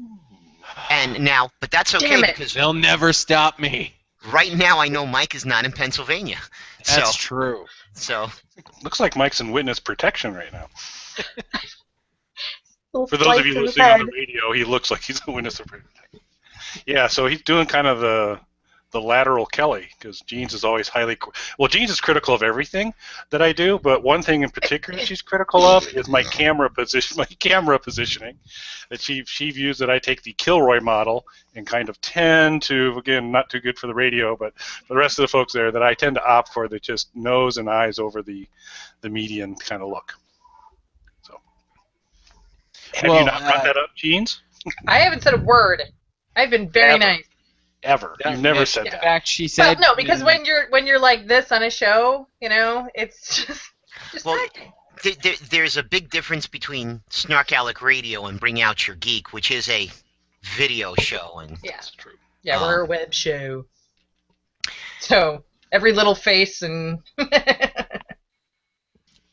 Speaker 1: And now, but that's okay
Speaker 3: Damn it.
Speaker 1: because
Speaker 2: They'll never stop me.
Speaker 1: right now I know Mike is not in Pennsylvania.
Speaker 2: That's true.
Speaker 1: So
Speaker 4: Looks like Mike's in witness protection right now.
Speaker 3: Little
Speaker 4: For those of
Speaker 3: slice
Speaker 4: you
Speaker 3: in the
Speaker 4: listening on
Speaker 3: bed.
Speaker 4: the radio, he looks like he's in witness protection. Yeah, so he's doing kind of the lateral Kelly, because Jeans is always Jeans is critical of everything that I do, but one thing in particular she's critical of is my camera positioning. That she views that I take the Kilroy model and kind of tend to, again, not too good for the radio, but for the rest of the folks there, that I tend to opt for the just nose and eyes over the median kind of look. So, have you not brought that up, Jeans?
Speaker 3: I haven't said a word. I've been very
Speaker 4: Ever.
Speaker 3: nice.
Speaker 4: Ever? You've never said
Speaker 2: In
Speaker 4: that.
Speaker 2: fact, she
Speaker 3: Well,
Speaker 2: said.
Speaker 3: no, because when you're like this on a show, it's just
Speaker 1: Well,
Speaker 3: acting.
Speaker 1: there's a big difference between SnarkAlec Radio and Bring Out Your Geek, which is a video show, and
Speaker 3: Yeah,
Speaker 4: That's true.
Speaker 3: yeah, we're a web show. So every little face and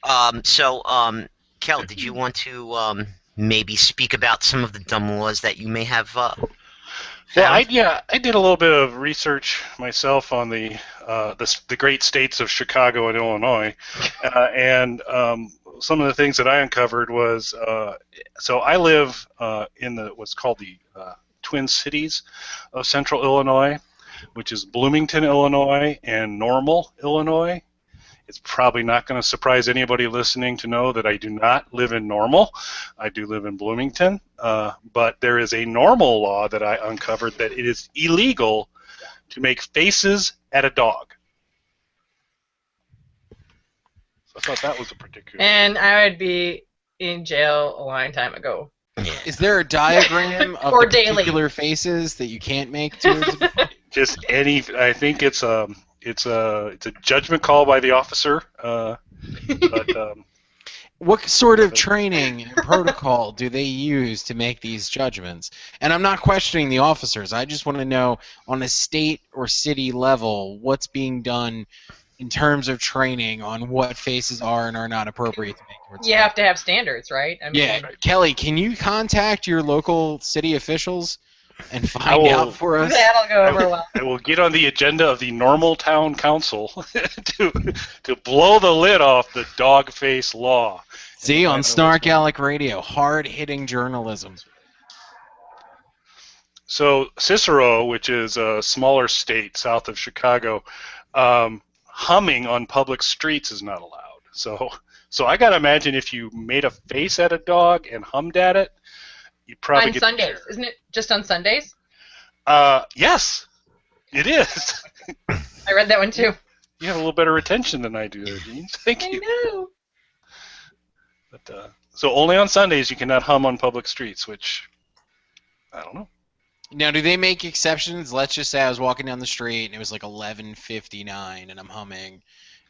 Speaker 1: Kel, did you want to maybe speak about some of the dumb laws that you may have found?
Speaker 4: Well, I did a little bit of research myself on the great states of Chicago and Illinois, and some of the things that I uncovered was so I live in what's called the Twin Cities of Central Illinois, which is Bloomington, Illinois, and Normal, Illinois. It's probably not going to surprise anybody listening to know that I do not live in Normal. I do live in Bloomington. But there is a Normal law that I uncovered that it is illegal to make faces at a dog. So I thought that was a particular...
Speaker 3: and I would be in jail a long time ago.
Speaker 2: Is there a diagram of
Speaker 3: Or
Speaker 2: the
Speaker 3: daily.
Speaker 2: particular faces that you can't make to
Speaker 4: Just any... I think it's a judgment call by the officer. But...
Speaker 2: What sort of training and protocol do they use to make these judgments? And I'm not questioning the officers. I just want to know, on a state or city level, what's being done in terms of training on what faces are and are not appropriate to make towards
Speaker 3: You have to have standards, right? I mean,
Speaker 2: Yeah, Kelly, can you contact your local city officials and
Speaker 4: I
Speaker 2: find
Speaker 4: will-
Speaker 2: out for us?
Speaker 3: that'll go over well.
Speaker 4: I will get on the agenda of the normal town council to blow the lid off the dog face law.
Speaker 2: See, on
Speaker 4: I know what's going
Speaker 2: SnarkAlec Radio, hard-hitting journalism.
Speaker 4: So Cicero, which is a smaller state south of Chicago, humming on public streets is not allowed. So I gotta imagine if you made a face at a dog and hummed at it, you probably
Speaker 3: On
Speaker 4: get
Speaker 3: Sundays,
Speaker 4: the chair.
Speaker 3: isn't it just on Sundays?
Speaker 4: Yes, it is.
Speaker 3: I read that one too.
Speaker 4: You have a little better retention than I do there, Jeans. Thank
Speaker 3: I
Speaker 4: you.
Speaker 3: know.
Speaker 4: But, so only on Sundays you cannot hum on public streets, which I don't know.
Speaker 2: Now, do they make exceptions? Let's just say I was walking down the street and it was like 11:59 and I'm humming.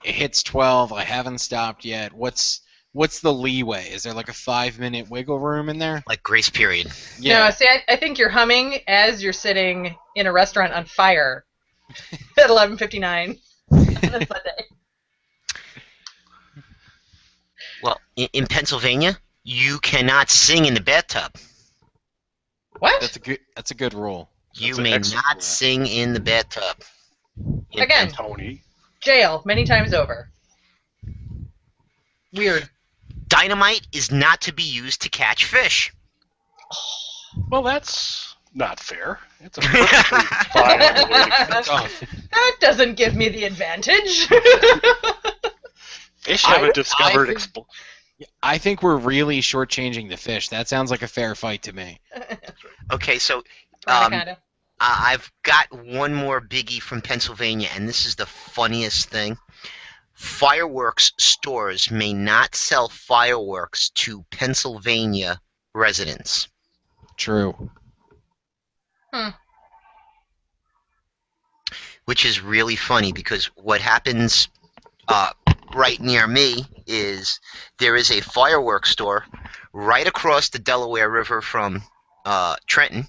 Speaker 2: It hits 12. I haven't stopped yet. What's the leeway? Is there like a 5-minute wiggle room in there?
Speaker 1: Like grace period.
Speaker 3: No, see, I think you're humming as you're sitting in a restaurant on fire at 11:59 on a Sunday.
Speaker 1: Well, in Pennsylvania, you cannot sing in the bathtub.
Speaker 3: What?
Speaker 2: That's a good rule.
Speaker 1: You
Speaker 4: That's an
Speaker 1: may
Speaker 4: excellent
Speaker 1: not
Speaker 4: rule.
Speaker 1: sing in the bathtub.
Speaker 3: Again,
Speaker 4: Tony.
Speaker 3: jail many times over. Weird.
Speaker 1: Dynamite is not to be used to catch fish.
Speaker 4: Well, that's not fair. It's a perfectly fine way to catch
Speaker 2: Oh,
Speaker 3: That doesn't give me the advantage.
Speaker 4: fish. Haven't
Speaker 2: I
Speaker 4: discovered
Speaker 2: think-
Speaker 4: expl-
Speaker 2: I think we're really shortchanging the fish. That sounds like a fair fight to me.
Speaker 1: Okay, so
Speaker 3: Kinda.
Speaker 1: I've got one more biggie from Pennsylvania, and this is the funniest thing. Fireworks stores may not sell fireworks to Pennsylvania residents.
Speaker 2: True.
Speaker 1: Which is really funny because what happens right near me is there is a fireworks store right across the Delaware River from Trenton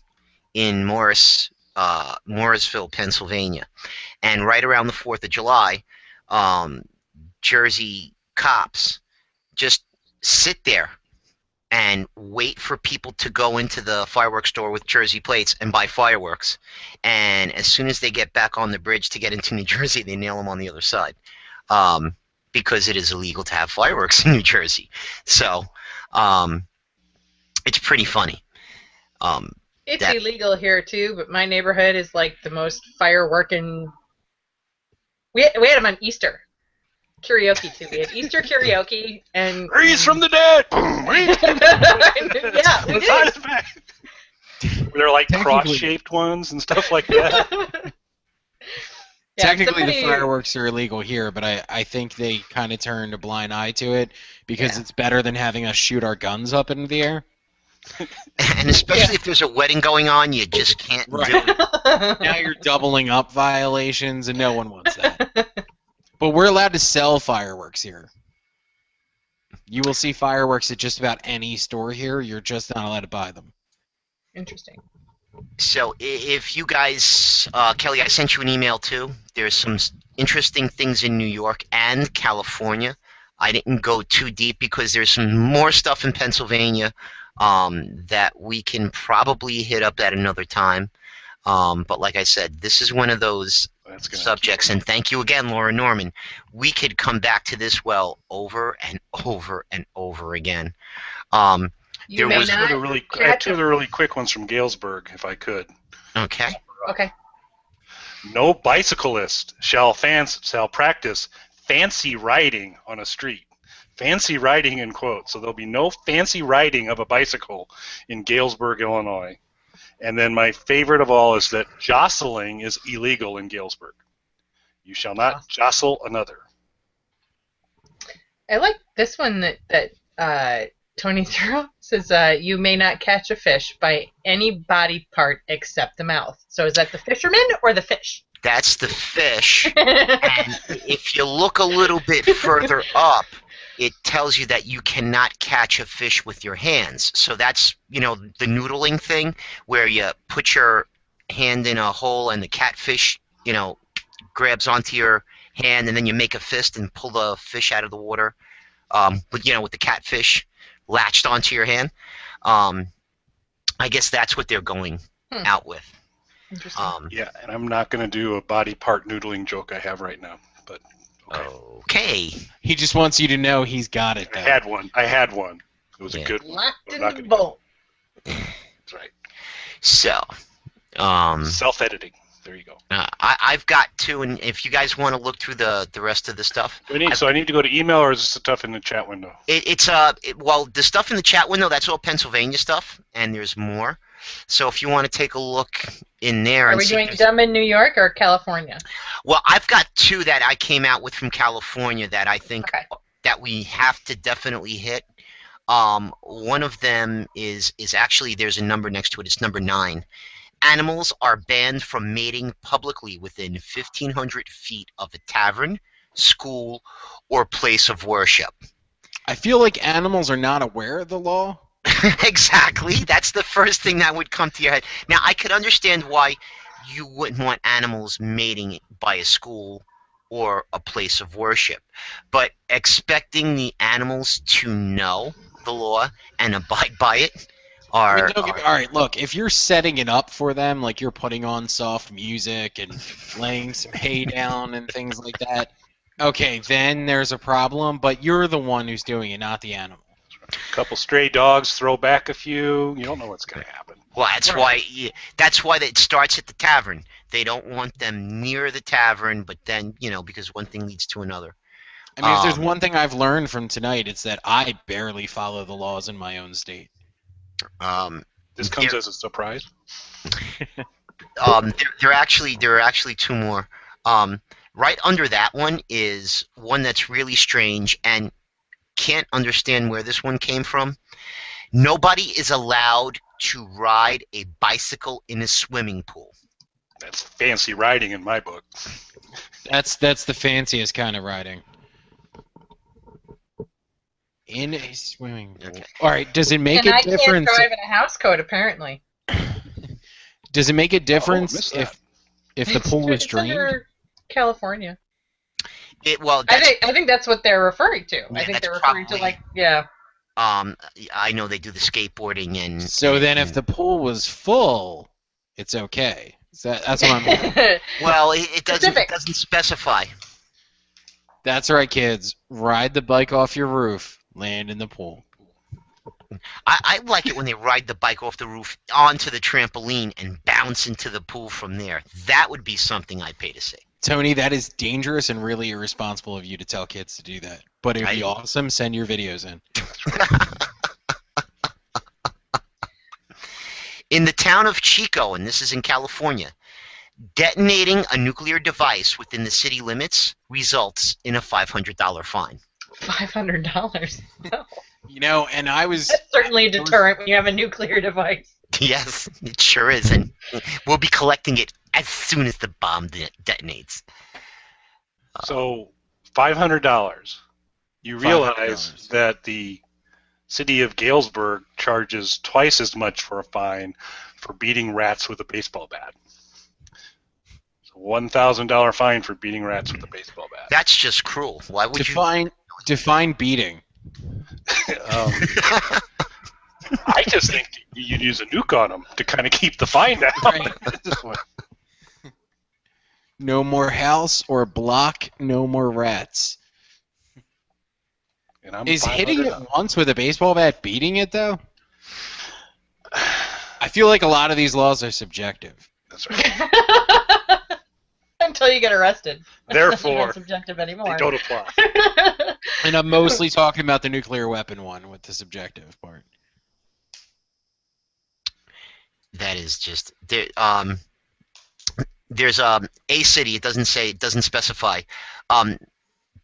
Speaker 1: in Morrisville, Pennsylvania. And right around the 4th of July, Jersey cops just sit there and wait for people to go into the fireworks store with Jersey plates and buy fireworks. And as soon as they get back on the bridge to get into New Jersey, they nail them on the other side. Because it is illegal to have fireworks in New Jersey. So it's pretty funny.
Speaker 3: It's
Speaker 1: that-
Speaker 3: illegal here too, but my neighborhood is like the most fireworking. We had them on Easter karaoke too. We had Easter karaoke and
Speaker 4: Raise from the dead! Boom! Raise from
Speaker 3: yeah, we
Speaker 4: the side
Speaker 3: did.
Speaker 4: of the back. They're like
Speaker 2: Technically-
Speaker 4: cross-shaped ones and stuff like that.
Speaker 3: Yeah,
Speaker 2: Technically,
Speaker 3: somebody-
Speaker 2: the fireworks are illegal here, but I think they kind of turned a blind eye to it because
Speaker 3: Yeah.
Speaker 2: it's better than having us shoot our guns up into the air.
Speaker 1: And especially if there's a wedding going on, you just can't do it.
Speaker 2: Now you're doubling up violations, and no one wants that. But we're allowed to sell fireworks here. You will see fireworks at just about any store here. You're just not allowed to buy them.
Speaker 3: Interesting.
Speaker 1: So if you guys, Kelly, I sent you an email too. There's some interesting things in New York and California. I didn't go too deep because there's some more stuff in Pennsylvania that we can probably hit up at another time. But like I said, this is one of those
Speaker 4: That's gonna
Speaker 1: subjects, and thank you again, Laura Norman. We could come back to this well over and over and over again.
Speaker 3: You
Speaker 1: There
Speaker 3: may
Speaker 1: was
Speaker 4: I
Speaker 3: not.
Speaker 4: have two other really quick ones from Galesburg, if I could.
Speaker 1: Okay.
Speaker 3: Okay.
Speaker 4: No bicyclist shall practice fancy riding on a street. Fancy riding in quotes. So there'll be no fancy riding of a bicycle in Galesburg, Illinois. And then my favorite of all is that jostling is illegal in Galesburg. You shall not jostle another.
Speaker 3: I like this one that Tony threw says you may not catch a fish by any body part except the mouth. So is that the fisherman or the fish?
Speaker 1: That's the fish. And if you look a little bit further up, it tells you that you cannot catch a fish with your hands. So that's, the noodling thing where you put your hand in a hole and the catfish, grabs onto your hand, and then you make a fist and pull the fish out of the water. With the catfish latched onto your hand. I guess that's what they're going out with.
Speaker 3: Interesting.
Speaker 4: Yeah, and I'm not going to do a body part noodling joke I have right now, but okay.
Speaker 1: Okay.
Speaker 2: He just wants you to know he's got it, though.
Speaker 4: I had one. It was a good one.
Speaker 3: Locked
Speaker 4: I'm
Speaker 3: in
Speaker 4: not
Speaker 3: the
Speaker 4: gonna-
Speaker 3: bolt.
Speaker 4: That's right.
Speaker 1: So,
Speaker 4: Self-editing. There you go.
Speaker 1: I've got two, and if you guys want to look through the rest of the stuff,
Speaker 4: So I need to go to email, or is this stuff in the chat window?
Speaker 1: well, the stuff in the chat window, that's all Pennsylvania stuff, and there's more. So if you want to take a look in there,
Speaker 3: Are we doing dumb in New York or California?
Speaker 1: Well, I've got two that I came out with from California that I think that we have to definitely hit. One of them is actually, there's a number next to it. It's number 9. Animals are banned from mating publicly within 1,500 feet of a tavern, school, or place of worship.
Speaker 2: I feel like animals are not aware of the law.
Speaker 1: Exactly. That's the first thing that would come to your head. Now, I could understand why you wouldn't want animals mating by a school or a place of worship, but expecting the animals to know the law and abide by it
Speaker 2: All right, look, if you're setting it up for them, like you're putting on soft music and laying some hay down and things like that, okay, then there's a problem, but you're the one who's doing it, not the animal.
Speaker 4: A couple stray dogs, throw back a few. You don't know what's going to happen.
Speaker 1: Well, that's why it starts at the tavern. They don't want them near the tavern, but then, because one thing leads to another.
Speaker 2: I mean, if there's one thing I've learned from tonight, it's that I barely follow the laws in my own state.
Speaker 4: This comes as a surprise.
Speaker 1: There are actually two more. Right under that one is one that's really strange and can't understand where this one came from. Nobody is allowed to ride a bicycle in a swimming pool.
Speaker 4: That's fancy riding in my book.
Speaker 2: That's the fanciest kind of riding. In a swimming pool.
Speaker 1: Okay.
Speaker 2: All right, does it make
Speaker 3: And
Speaker 2: a
Speaker 3: I
Speaker 2: difference?
Speaker 3: can't drive in a house code, apparently.
Speaker 2: Does it make a difference
Speaker 4: missed that.
Speaker 2: if the pool was
Speaker 3: It's
Speaker 2: drained?
Speaker 3: under California.
Speaker 1: I
Speaker 3: I think that's what they're referring to. I
Speaker 1: Yeah,
Speaker 3: think they're
Speaker 1: that's
Speaker 3: referring
Speaker 1: probably-
Speaker 3: to
Speaker 1: I know they do the skateboarding and.
Speaker 2: So then, if the pool was full, it's okay. That's what I'm.
Speaker 1: Well, it
Speaker 3: Specific.
Speaker 1: doesn't specify.
Speaker 2: That's right, kids. Ride the bike off your roof. Land in the pool.
Speaker 1: I like it when they ride the bike off the roof onto the trampoline and bounce into the pool from there. That would be something I'd pay to see.
Speaker 2: Tony, that is dangerous and really irresponsible of you to tell kids to do that. But it'd be awesome. Send your videos in.
Speaker 1: In the town of Chico, and this is in California, detonating a nuclear device within the city limits results in a $500 fine.
Speaker 3: $500. No.
Speaker 2: And I was.
Speaker 3: That's certainly a deterrent when you have a nuclear device.
Speaker 1: Yes, it sure is, and we'll be collecting it as soon as the bomb detonates.
Speaker 4: So, $500. You realize
Speaker 2: $500.
Speaker 4: that the city of Galesburg charges twice as much for a fine for beating rats with a baseball bat. So $1,000 fine for beating rats with a baseball bat.
Speaker 1: That's just cruel. Why would
Speaker 2: Define beating.
Speaker 4: I just think you'd use a nuke on them to kind of keep the fine down.
Speaker 2: Right. No more house or block, no more rats.
Speaker 4: And I'm
Speaker 2: Is hitting
Speaker 4: $500
Speaker 2: it once with a baseball bat beating it, though? I feel like a lot of these laws are subjective.
Speaker 4: That's right.
Speaker 3: Until you get arrested.
Speaker 4: Therefore,
Speaker 3: It's not subjective anymore.
Speaker 4: they don't apply.
Speaker 2: And I'm mostly talking about the nuclear weapon one with the subjective part.
Speaker 1: That is just there's a city. It doesn't specify.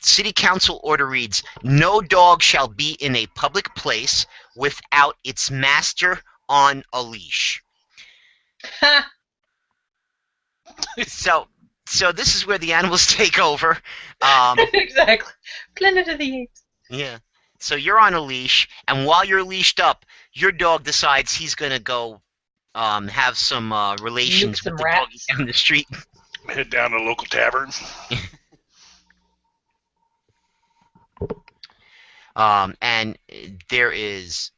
Speaker 1: City council order reads: no dog shall be in a public place without its master on a leash. So this is where the animals take over.
Speaker 3: Exactly. Planet of the Apes.
Speaker 1: Yeah. So you're on a leash, and while you're leashed up, your dog decides he's gonna go have some relations
Speaker 3: Nuke some
Speaker 1: with the
Speaker 3: rats.
Speaker 1: doggy down the street.
Speaker 4: Head down to a local tavern.
Speaker 1: And there is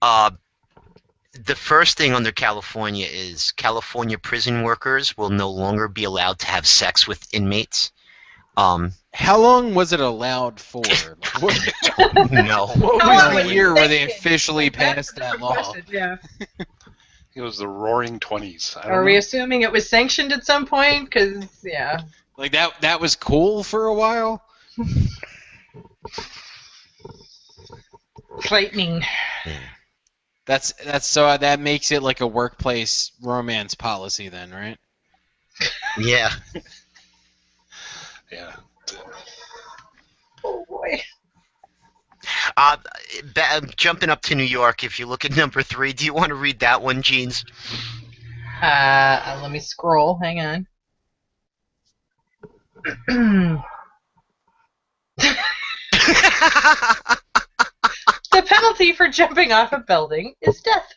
Speaker 1: uh, the first thing under California is California prison workers will no longer be allowed to have sex with inmates.
Speaker 2: How long was it allowed for? What,
Speaker 1: No.
Speaker 2: what
Speaker 3: How
Speaker 2: was
Speaker 3: long
Speaker 2: the
Speaker 3: was it
Speaker 2: year where they
Speaker 3: sanctioned?
Speaker 2: officially
Speaker 3: Like, that's
Speaker 2: passed
Speaker 3: the
Speaker 2: that
Speaker 3: good
Speaker 2: law?
Speaker 3: question, yeah.
Speaker 4: It was the Roaring '20s. I don't
Speaker 3: Are we
Speaker 4: know.
Speaker 3: assuming it was sanctioned at some point? Because, yeah.
Speaker 2: Like that was cool for a while?
Speaker 3: Frightening.
Speaker 2: That's so that makes it like a workplace romance policy then, right?
Speaker 1: Yeah.
Speaker 4: Yeah.
Speaker 3: Oh, boy.
Speaker 1: Jumping up to New York, if you look at number 3, do you want to read that one, Jeans?
Speaker 3: Let me scroll. Hang on. The penalty for jumping off a building is death.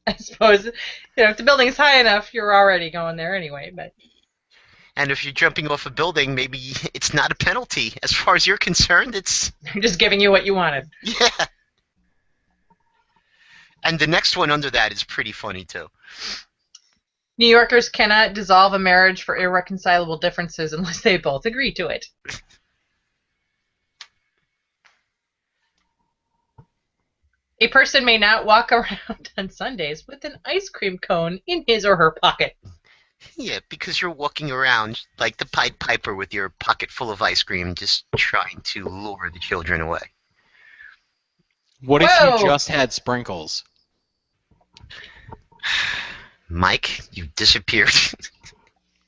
Speaker 3: I suppose, if the building is high enough, you're already going there anyway, but
Speaker 1: And if you're jumping off a building, maybe it's not a penalty. As far as you're concerned, it's...
Speaker 3: I'm just giving you what you wanted.
Speaker 1: Yeah. And the next one under that is pretty funny, too.
Speaker 3: New Yorkers cannot dissolve a marriage for irreconcilable differences unless they both agree to it. A person may not walk around on Sundays with an ice cream cone in his or her pocket.
Speaker 1: Yeah, because you're walking around like the Pied Piper with your pocket full of ice cream, just trying to lure the children away.
Speaker 2: What if
Speaker 3: Whoa.
Speaker 2: you just had sprinkles?
Speaker 1: Mike, you disappeared.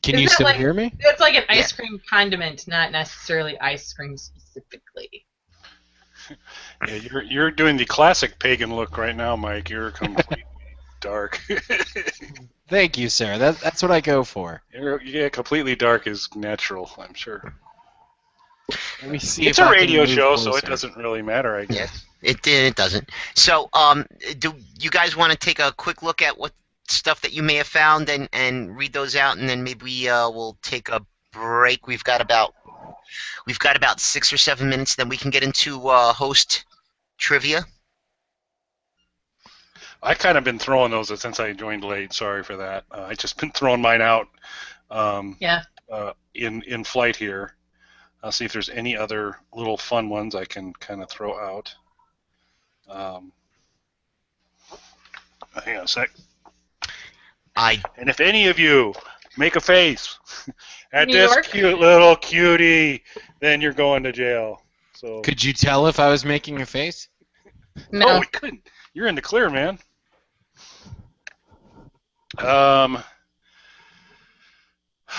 Speaker 2: Can
Speaker 3: Isn't
Speaker 2: you
Speaker 3: that
Speaker 2: still
Speaker 3: like-
Speaker 2: hear me?
Speaker 3: It's like an ice cream condiment, not necessarily ice cream specifically.
Speaker 4: Yeah, you're doing the classic pagan look right now, Mike. You're completely dark.
Speaker 2: Thank you, sir. That's what I go for.
Speaker 4: Yeah, completely dark is natural, I'm sure.
Speaker 2: Let me see
Speaker 4: It's
Speaker 2: if
Speaker 4: a
Speaker 2: I can
Speaker 4: radio
Speaker 2: move
Speaker 4: show, so it
Speaker 2: closer.
Speaker 4: doesn't really matter, I guess.
Speaker 1: It doesn't. So, do you guys want to take a quick look at what stuff that you may have found and read those out, and then maybe we'll take a break. We've got about 6 or 7 minutes, then we can get into host trivia.
Speaker 4: I kind of been throwing those since I joined late. Sorry for that. I just been throwing mine out
Speaker 3: Yeah.
Speaker 4: in flight here. I'll see if there's any other little fun ones I can kind of throw out. Hang on a sec. And if any of you make a face at
Speaker 3: New
Speaker 4: this
Speaker 3: York?
Speaker 4: cute little cutie, then you're going to jail. So
Speaker 2: Could you tell if I was making a face?
Speaker 3: No.
Speaker 4: we couldn't. You're in the clear, man.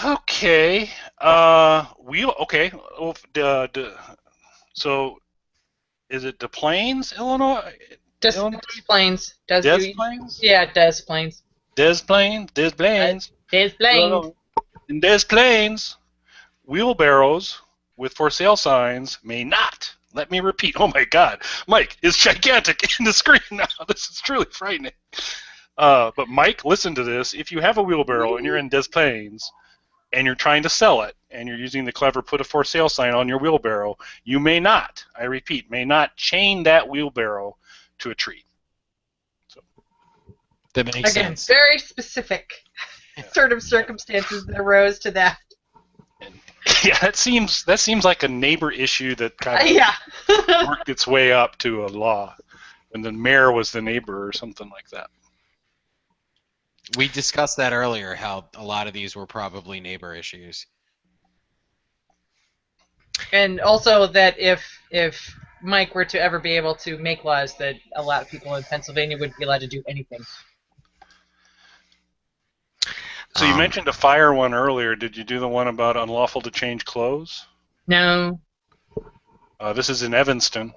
Speaker 4: Okay. Okay. So, is it Des Plaines, Illinois?
Speaker 3: Des Plaines.
Speaker 4: Des Plaines?
Speaker 3: Yeah, Des Plaines.
Speaker 4: Des Plaines. Des Plaines.
Speaker 3: Des Plaines.
Speaker 4: In Des Plaines, wheelbarrows with for sale signs may not. Let me repeat. Oh my God, Mike is gigantic in the screen now. This is truly frightening. But Mike, listen to this. If you have a wheelbarrow and you're in Des Plaines and you're trying to sell it and you're using the clever put a for sale sign on your wheelbarrow, you may not, I repeat, may not chain that wheelbarrow to a tree. So,
Speaker 2: That makes
Speaker 3: Again,
Speaker 2: sense.
Speaker 3: very specific sort of circumstances that arose to that.
Speaker 4: yeah, that seems like a neighbor issue that kind of
Speaker 3: Yeah.
Speaker 4: worked its way up to a law when the mayor was the neighbor or something like that.
Speaker 2: We discussed that earlier, how a lot of these were probably neighbor issues.
Speaker 3: And also that if Mike were to ever be able to make laws, that a lot of people in Pennsylvania wouldn't be allowed to do anything.
Speaker 4: So you mentioned a fire one earlier. Did you do the one about unlawful to change clothes?
Speaker 3: No.
Speaker 4: This is in Evanston.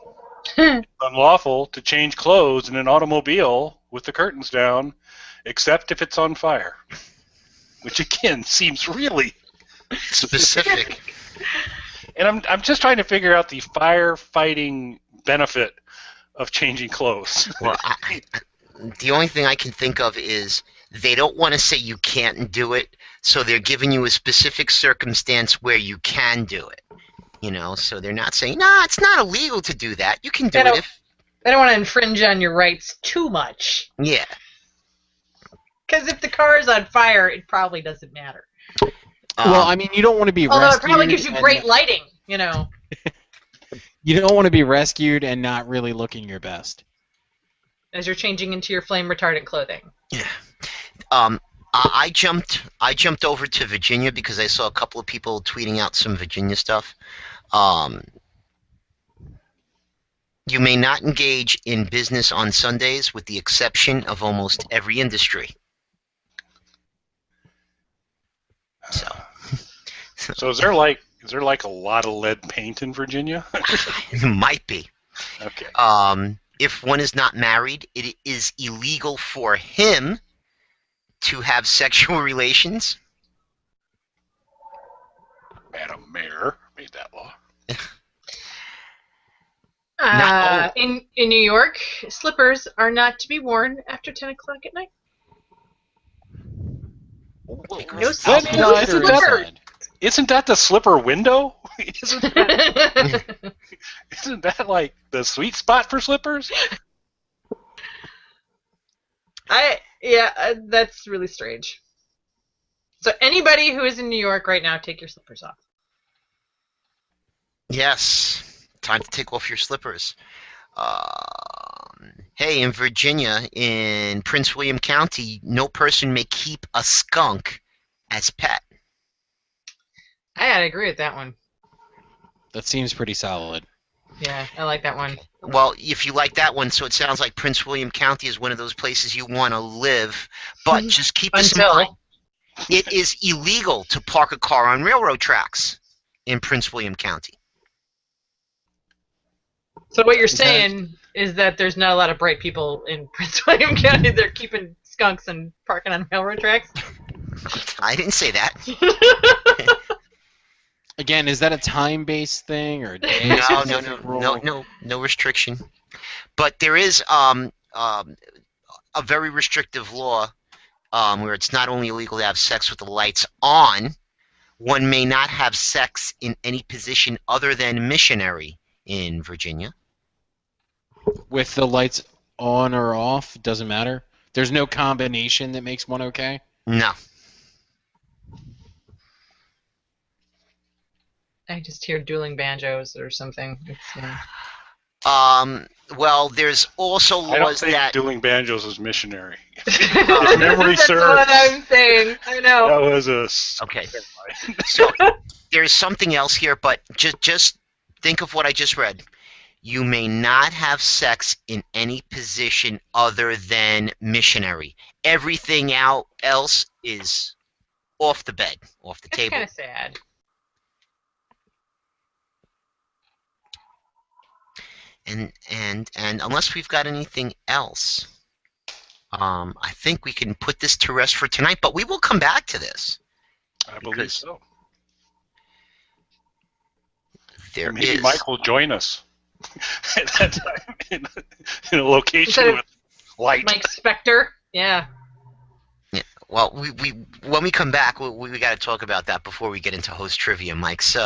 Speaker 4: Unlawful to change clothes in an automobile with the curtains down, except if it's on fire. Which again seems really
Speaker 1: Specific.
Speaker 4: And I'm just trying to figure out the firefighting benefit of changing clothes.
Speaker 1: Well, the only thing I can think of is they don't want to say you can't do it, so they're giving you a specific circumstance where you can do it. You know, so they're not saying, nah, it's not illegal to do that. You can do it if...
Speaker 3: They don't want to infringe on your rights too much.
Speaker 1: Yeah.
Speaker 3: Because if the car is on fire, it probably doesn't matter.
Speaker 2: Well, I mean, you don't want to be
Speaker 3: although
Speaker 2: rescued.
Speaker 3: It probably gives you great lighting, you know.
Speaker 2: You don't want to be rescued and not really looking your best.
Speaker 3: As you're changing into your flame retardant clothing.
Speaker 1: Yeah. I jumped over to Virginia because I saw a couple of people tweeting out some Virginia stuff. You may not engage in business on Sundays with the exception of almost every industry.
Speaker 4: So is there like a lot of lead paint in Virginia?
Speaker 1: It might be.
Speaker 4: Okay.
Speaker 1: If one is not married, it is illegal for him to have sexual relations.
Speaker 4: Madam Mayor made that law.
Speaker 3: In New York, slippers are not to be worn after 10 o'clock at night. No slippers.
Speaker 4: Isn't that the slipper window? Isn't that like the sweet spot for slippers?
Speaker 3: That's really strange. So anybody who is in New York right now, take your slippers off.
Speaker 1: Yes. Time to take off your slippers. Hey, in Virginia, in Prince William County, no person may keep a skunk as pet.
Speaker 3: I gotta agree with that one.
Speaker 2: That seems pretty solid.
Speaker 3: Yeah, I like that one.
Speaker 1: Well, if you like that one, so it sounds like Prince William County is one of those places you want to live, but just keep this in mind. It is illegal to park a car on railroad tracks in Prince William County.
Speaker 3: So what you're saying is that there's not a lot of bright people in Prince William County. They're keeping skunks and parking on railroad tracks?
Speaker 1: I didn't say that.
Speaker 2: Again, is that a time-based thing or
Speaker 1: no restriction. But there is a very restrictive law where it's not only illegal to have sex with the lights on, one may not have sex in any position other than missionary in Virginia.
Speaker 2: With the lights on or off, doesn't matter? There's no combination that makes one okay?
Speaker 1: No.
Speaker 3: I just hear dueling banjos or something.
Speaker 1: Well, there's also laws
Speaker 4: I don't think
Speaker 1: that
Speaker 4: dueling banjos is missionary. If memory serves.
Speaker 3: That's what I'm saying. I know.
Speaker 4: That was a...
Speaker 1: Okay. So there's something else here, but just think of what I just read. You may not have sex in any position other than missionary. Everything else is off the bed, off the table.
Speaker 3: That's kind of sad.
Speaker 1: And unless we've got anything else, I think we can put this to rest for tonight. But we will come back to this.
Speaker 4: I believe so.
Speaker 1: Maybe
Speaker 4: Mike will join us at that time in a location with light.
Speaker 3: Mike Spector, yeah.
Speaker 1: Yeah. Well, we when we come back, we got to talk about that before we get into host trivia. Mike's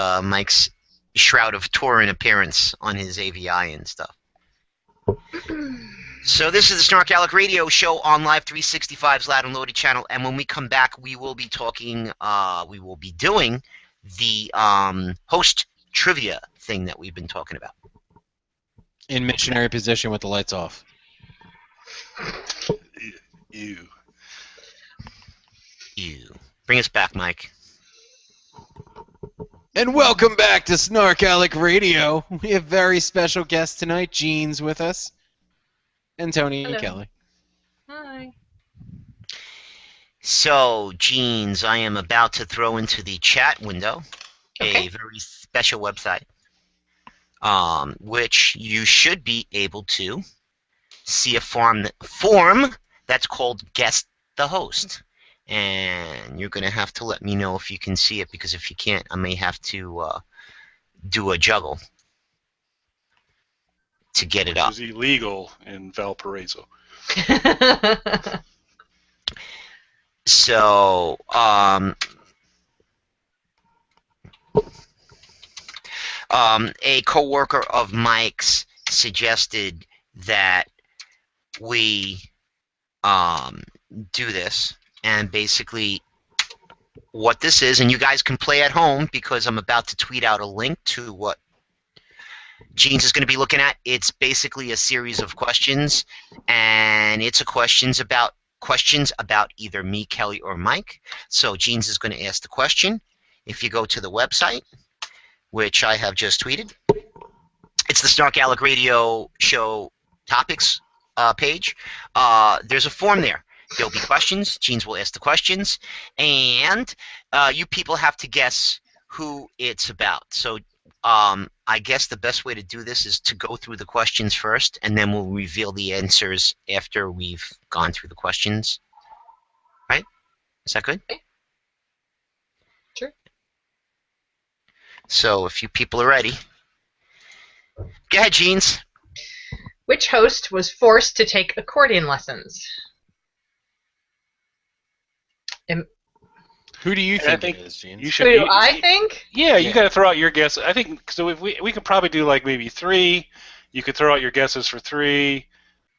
Speaker 1: Shroud of Turin appearance on his AVI and stuff. So this is the SnarkAlec Radio Show on Live 365's Loud and Loaded channel, and when we come back, we will be talking. We will be doing the host trivia thing that we've been talking about.
Speaker 2: In missionary position with the lights off.
Speaker 4: Ew.
Speaker 1: Bring us back, Mike.
Speaker 2: And welcome back to SnarkAlec Radio. We have very special guests tonight. Gene's with us. And Tony and Kelly.
Speaker 3: Hi.
Speaker 1: So, Genes, I am about to throw into the chat window a very special website, which you should be able to see a form that's called Guest the Host. And you're going to have to let me know if you can see it, because if you can't, I may have to do a juggle to get it up.
Speaker 4: Which is illegal in Valparaiso.
Speaker 1: So, a coworker of Mike's suggested that we do this, and basically what this is, and you guys can play at home because I'm about to tweet out a link to what Jeans is going to be looking at. It's basically a series of questions, and it's questions about either me, Kelly, or Mike. So Jeans is going to ask the question. If you go to the website, which I have just tweeted, it's the SnarkALec Radio Show topics page. There's a form there. There'll be questions. Jeans will ask the questions, and you people have to guess who it's about. So I guess the best way to do this is to go through the questions first, and then we'll reveal the answers after we've gone through the questions. Right? Is that good?
Speaker 3: Sure.
Speaker 1: So if you people are ready, go ahead, Jeans.
Speaker 3: Which host was forced to take accordion lessons?
Speaker 2: Who do you think it is, Jeans?
Speaker 3: Who do I think?
Speaker 4: Yeah, you got to throw out your guess. I think so. If we could probably do like maybe 3. You could throw out your guesses for 3.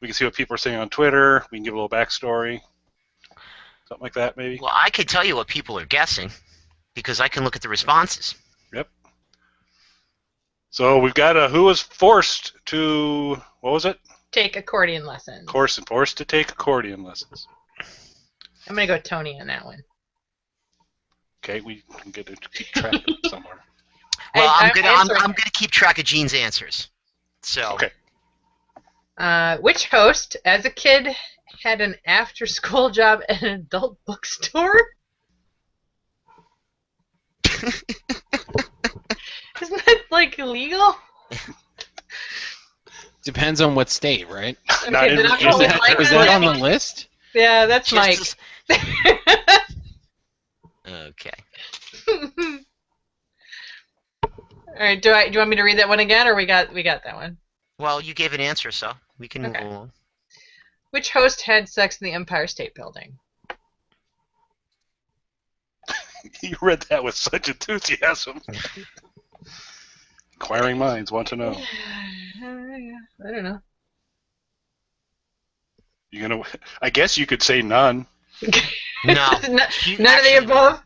Speaker 4: We can see what people are saying on Twitter. We can give a little backstory, something like that, maybe.
Speaker 1: Well, I could tell you what people are guessing because I can look at the responses.
Speaker 4: Yep. So we've got who was forced to, what was it?
Speaker 3: Take accordion lessons.
Speaker 4: Forced to take accordion lessons.
Speaker 3: I'm gonna go Tony on that one.
Speaker 4: Okay, we can keep track of it somewhere.
Speaker 1: Well, I'm gonna keep track of Gene's answers. So.
Speaker 4: Okay.
Speaker 3: Which host, as a kid, had an after-school job at an adult bookstore? Isn't that like illegal?
Speaker 2: Depends on what state, right?
Speaker 4: Not
Speaker 3: Okay,
Speaker 4: in
Speaker 3: did I
Speaker 4: Virginia.
Speaker 3: roll
Speaker 2: Is
Speaker 3: Mike
Speaker 2: that
Speaker 3: on
Speaker 2: on the
Speaker 3: that?
Speaker 2: list?
Speaker 3: Yeah, that's Mike.
Speaker 1: Okay.
Speaker 3: All right. Do you want me to read that one again, or we got that one?
Speaker 1: Well, you gave an answer, so we can move
Speaker 3: Okay.
Speaker 1: along.
Speaker 3: Which host had sex in the Empire State Building?
Speaker 4: You read that with such enthusiasm. Inquiring minds want to know.
Speaker 3: I don't know.
Speaker 4: You gonna? I guess you could say none.
Speaker 1: No.
Speaker 3: None of the above.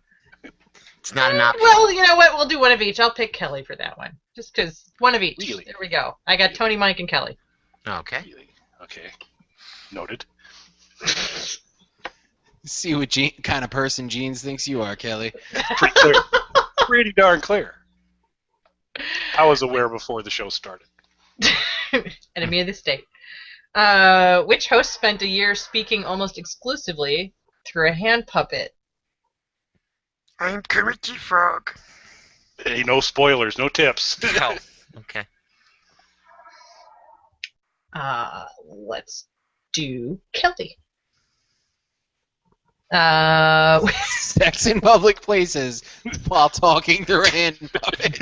Speaker 1: It's not an option.
Speaker 3: Well, you know what? We'll do one of each. I'll pick Kelly for that one, just because one of each.
Speaker 4: Really?
Speaker 3: There we go. I got Tony, Mike, and Kelly.
Speaker 1: Okay.
Speaker 4: Really? Okay. Noted.
Speaker 2: See what kind of person Jeans thinks you are, Kelly.
Speaker 4: Pretty clear. Pretty darn clear. I was aware before the show started.
Speaker 3: Enemy of the state. Which host spent a year speaking almost exclusively through a hand puppet?
Speaker 1: I'm Kermit the Frog.
Speaker 4: Hey, no spoilers, no tips.
Speaker 1: Oh, okay.
Speaker 3: Let's do Kelly.
Speaker 2: Sex in public places while talking through a hand puppet.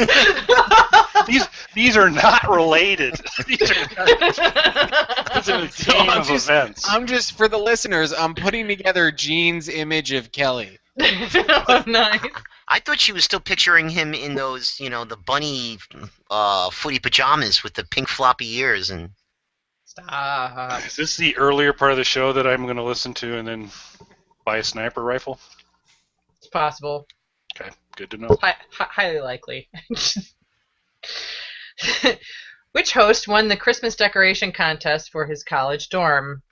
Speaker 4: These are not related. These are a chain of events.
Speaker 2: I'm just, for the listeners, I'm putting together Jean's image of Kelly.
Speaker 3: Nice.
Speaker 1: I thought she was still picturing him in those, the bunny footy pajamas with the pink floppy ears and.
Speaker 3: Stop.
Speaker 4: Is this the earlier part of the show that I'm going to listen to and then buy a sniper rifle?
Speaker 3: It's possible.
Speaker 4: Okay, good to know.
Speaker 3: Highly likely. Which host won the Christmas decoration contest for his college dorm?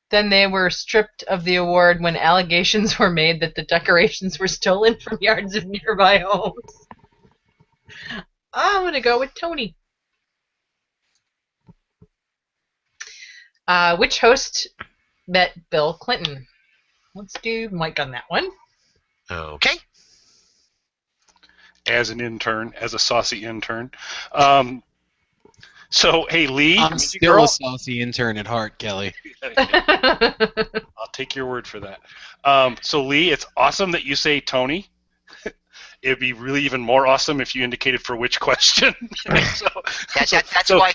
Speaker 3: Then they were stripped of the award when allegations were made that the decorations were stolen from yards of nearby homes. I'm going to go with Tony. Which host met Bill Clinton? Let's do Mike on that one.
Speaker 1: Okay.
Speaker 4: As an intern, as a saucy intern. So, hey, Lee.
Speaker 2: I'm still a saucy intern at heart, Kelly.
Speaker 4: I'll take your word for that. So, Lee, it's awesome that you say Tony. It'd be really even more awesome if you indicated for which question.
Speaker 1: That's why.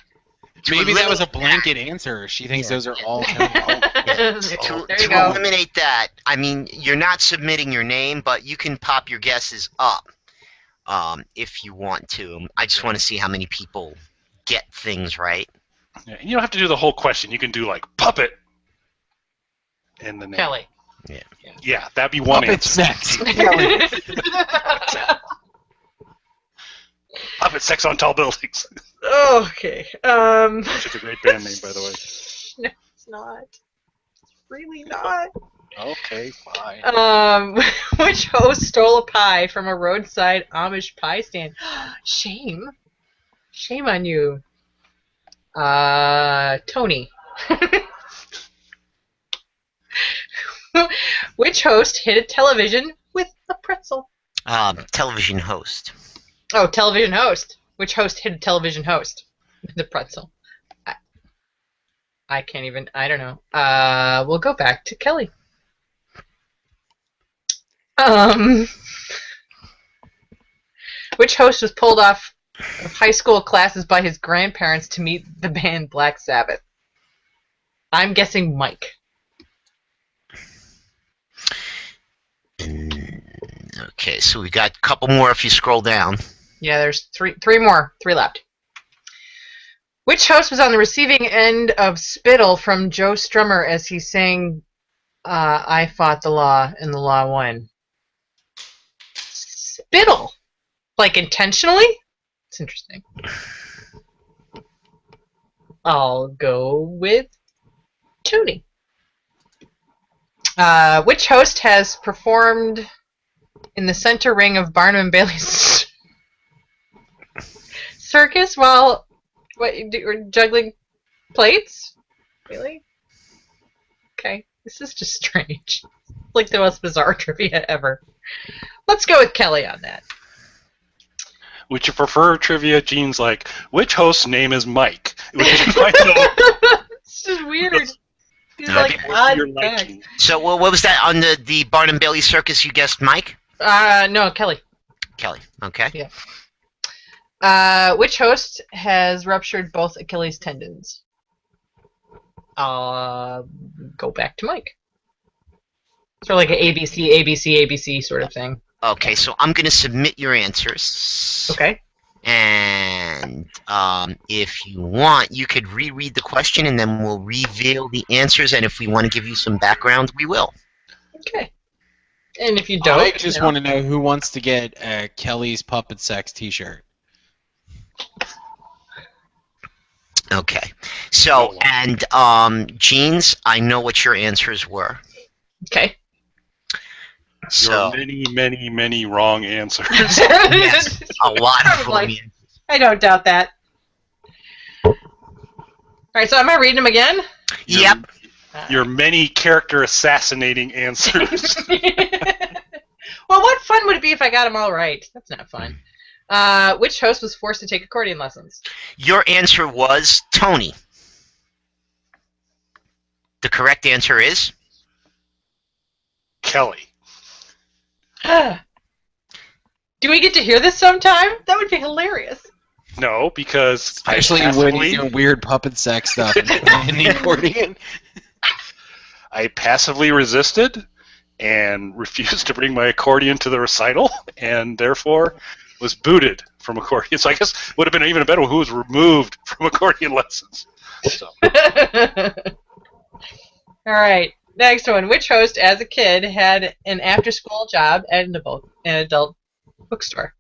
Speaker 2: Maybe that was a blanket answer. She thinks those are all Tony.
Speaker 3: There
Speaker 1: To
Speaker 3: you go.
Speaker 1: eliminate that, I mean, you're not submitting your name, but you can pop your guesses up if you want to. I just want to see how many people get things right.
Speaker 4: Yeah, and you don't have to do the whole question. You can do like puppet in the name.
Speaker 3: Kelly.
Speaker 4: Yeah, that'd be one
Speaker 2: Puppet
Speaker 4: answer.
Speaker 2: sex.
Speaker 4: Puppet sex on tall buildings.
Speaker 3: Okay.
Speaker 4: Which is a great band name, by the way.
Speaker 3: No, it's not. Really not.
Speaker 2: Okay, fine.
Speaker 3: Which host stole a pie from a roadside Amish pie stand? Shame. Shame on you. Tony. Which host hit a television with a pretzel?
Speaker 1: Television host.
Speaker 3: Oh, television host. Which host hit a television host with a pretzel? I can't even. I don't know. We'll go back to Kelly. Which host was pulled off of high school classes by his grandparents to meet the band Black Sabbath? I'm guessing Mike.
Speaker 1: Okay, so we got a couple more if you scroll down.
Speaker 3: Yeah, there's three more. Three left. Which host was on the receiving end of spittle from Joe Strummer as he sang I Fought the Law and the Law Won? Spittle? Like intentionally? It's interesting. I'll go with Tony. Which host has performed in the center ring of Barnum and Bailey's circus while juggling plates? Really? Okay, this is just strange. Like the most bizarre trivia ever. Let's go with Kelly on that.
Speaker 4: Would you prefer trivia? Gene's like, which host's name is Mike? Would you find out
Speaker 3: It's just weird. These
Speaker 1: Okay.
Speaker 3: like odd
Speaker 4: your
Speaker 3: facts.
Speaker 4: liking?
Speaker 1: So what was that on the Barnum Bailey Circus? You guessed Mike?
Speaker 3: No, Kelly.
Speaker 1: Kelly. Okay.
Speaker 3: Yeah. Which host has ruptured both Achilles tendons? Go back to Mike. Sort of like an ABC sort of thing.
Speaker 1: Okay, so I'm going to submit your answers.
Speaker 3: Okay.
Speaker 1: And if you want, you could reread the question, and then we'll reveal the answers. And if we want to give you some background, we will.
Speaker 3: Okay. And if you don't,
Speaker 2: I just want to know who wants to get Kelly's Puppet Sex T-shirt.
Speaker 1: Okay. So, and Jeans, I know what your answers were.
Speaker 3: Okay.
Speaker 1: So,
Speaker 4: There are many, many, many wrong answers.
Speaker 1: yes, a lot of
Speaker 3: Probably.
Speaker 1: them.
Speaker 3: I don't doubt that. All right, so am I reading them again?
Speaker 1: Yep.
Speaker 4: Your many character assassinating answers.
Speaker 3: Well, what fun would it be if I got them all right? That's not fun. Which host was forced to take accordion lessons?
Speaker 1: Your answer was Tony. The correct answer is?
Speaker 4: Kelly.
Speaker 3: Do we get to hear this sometime? That would be hilarious.
Speaker 4: No, because
Speaker 2: Especially when you do weird puppet sex stuff in the accordion.
Speaker 4: I passively resisted and refused to bring my accordion to the recital, and therefore was booted from accordion. So I guess it would have been even better who was removed from accordion lessons. So.
Speaker 3: All right. Next one. Which host, as a kid, had an after-school job at an adult bookstore?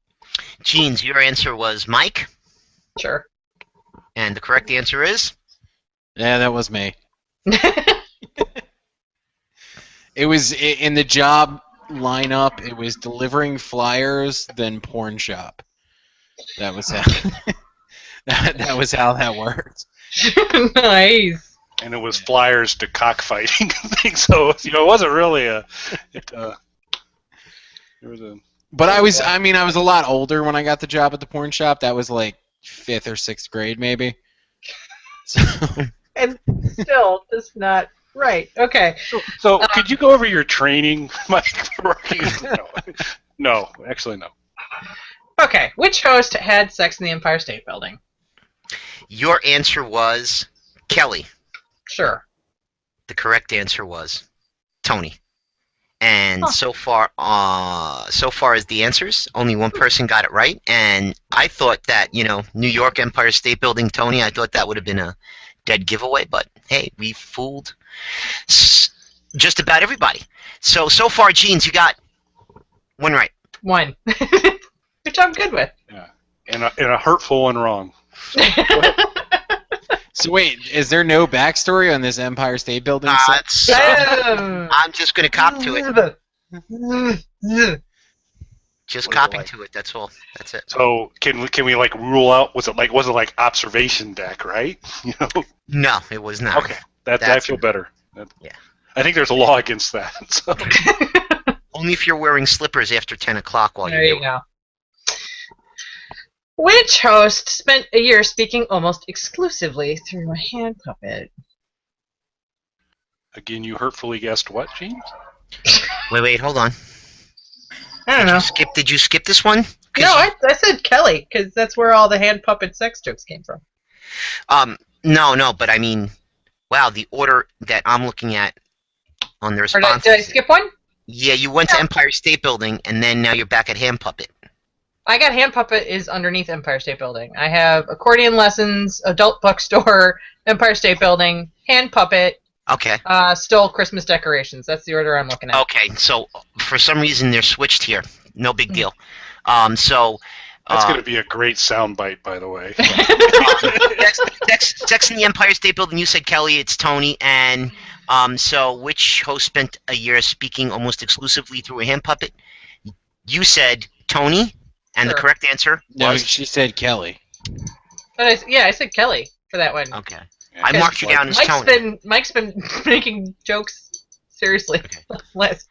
Speaker 1: Jeans, your answer was Mike.
Speaker 3: Sure.
Speaker 1: And the correct answer is?
Speaker 2: Yeah, that was me. It was in the job lineup. It was delivering flyers, then porn shop. That was how. that was how that worked.
Speaker 3: Nice.
Speaker 4: And it was flyers to cockfighting things, so it wasn't really a. There was a.
Speaker 2: But I was a lot older when I got the job at the porn shop. That was like 5th or 6th grade, maybe. So.
Speaker 3: And still, just not right. Okay.
Speaker 4: So could you go over your training, Mike? No, actually no.
Speaker 3: Okay. Which host had sex in the Empire State Building?
Speaker 1: Your answer was Kelly.
Speaker 3: Sure.
Speaker 1: The correct answer was Tony. And
Speaker 3: Huh.
Speaker 1: so far as the answers, only one person got it right. And I thought that, New York Empire State Building, Tony, I thought that would have been a dead giveaway. But hey, we fooled just about everybody. So far, Jeans, you got one right.
Speaker 3: One. Which I'm good with.
Speaker 4: Yeah, and a hurtful one wrong.
Speaker 2: So wait, is there no backstory on this Empire State Building set?
Speaker 1: I'm just going to cop to it. Just copping to it. That's all. That's it.
Speaker 4: So can we like rule out? Was it like observation deck, right?
Speaker 1: No, it was not.
Speaker 4: Okay, I feel better.
Speaker 1: Yeah.
Speaker 4: I think there's a law against that. So.
Speaker 1: Only if you're wearing slippers after 10 o'clock while
Speaker 3: There
Speaker 1: you're
Speaker 3: you
Speaker 1: doing it.
Speaker 3: go. Which host spent a year speaking almost exclusively through a hand puppet?
Speaker 4: Again, you hurtfully guessed what, James?
Speaker 1: Wait, hold on.
Speaker 3: I don't know.
Speaker 1: Did you skip this one?
Speaker 3: No, I said Kelly, because that's where all the hand puppet sex jokes came from.
Speaker 1: No, but I mean, wow, the order that I'm looking at on the
Speaker 3: Or
Speaker 1: response.
Speaker 3: did I skip one?
Speaker 1: Yeah, you went to Empire State Building, and then now you're back at Hand Puppet.
Speaker 3: I got hand puppet is underneath Empire State Building. I have accordion lessons, adult bookstore, Empire State Building, hand puppet,
Speaker 1: Okay.
Speaker 3: still Christmas decorations. That's the order I'm looking at.
Speaker 1: Okay, so for some reason they're switched here. No big deal.
Speaker 4: That's going to be a great soundbite, by the way.
Speaker 1: Sex in the Empire State Building, you said Kelly, it's Tony, and so which host spent a year speaking almost exclusively through a hand puppet? You said Tony, and the
Speaker 3: Sure.
Speaker 1: correct answer
Speaker 2: No,
Speaker 1: was...
Speaker 2: she said Kelly.
Speaker 3: But I said Kelly for that one.
Speaker 1: Okay.
Speaker 4: Yeah,
Speaker 1: I marked you down as Tony.
Speaker 3: Mike's been making jokes seriously. Less.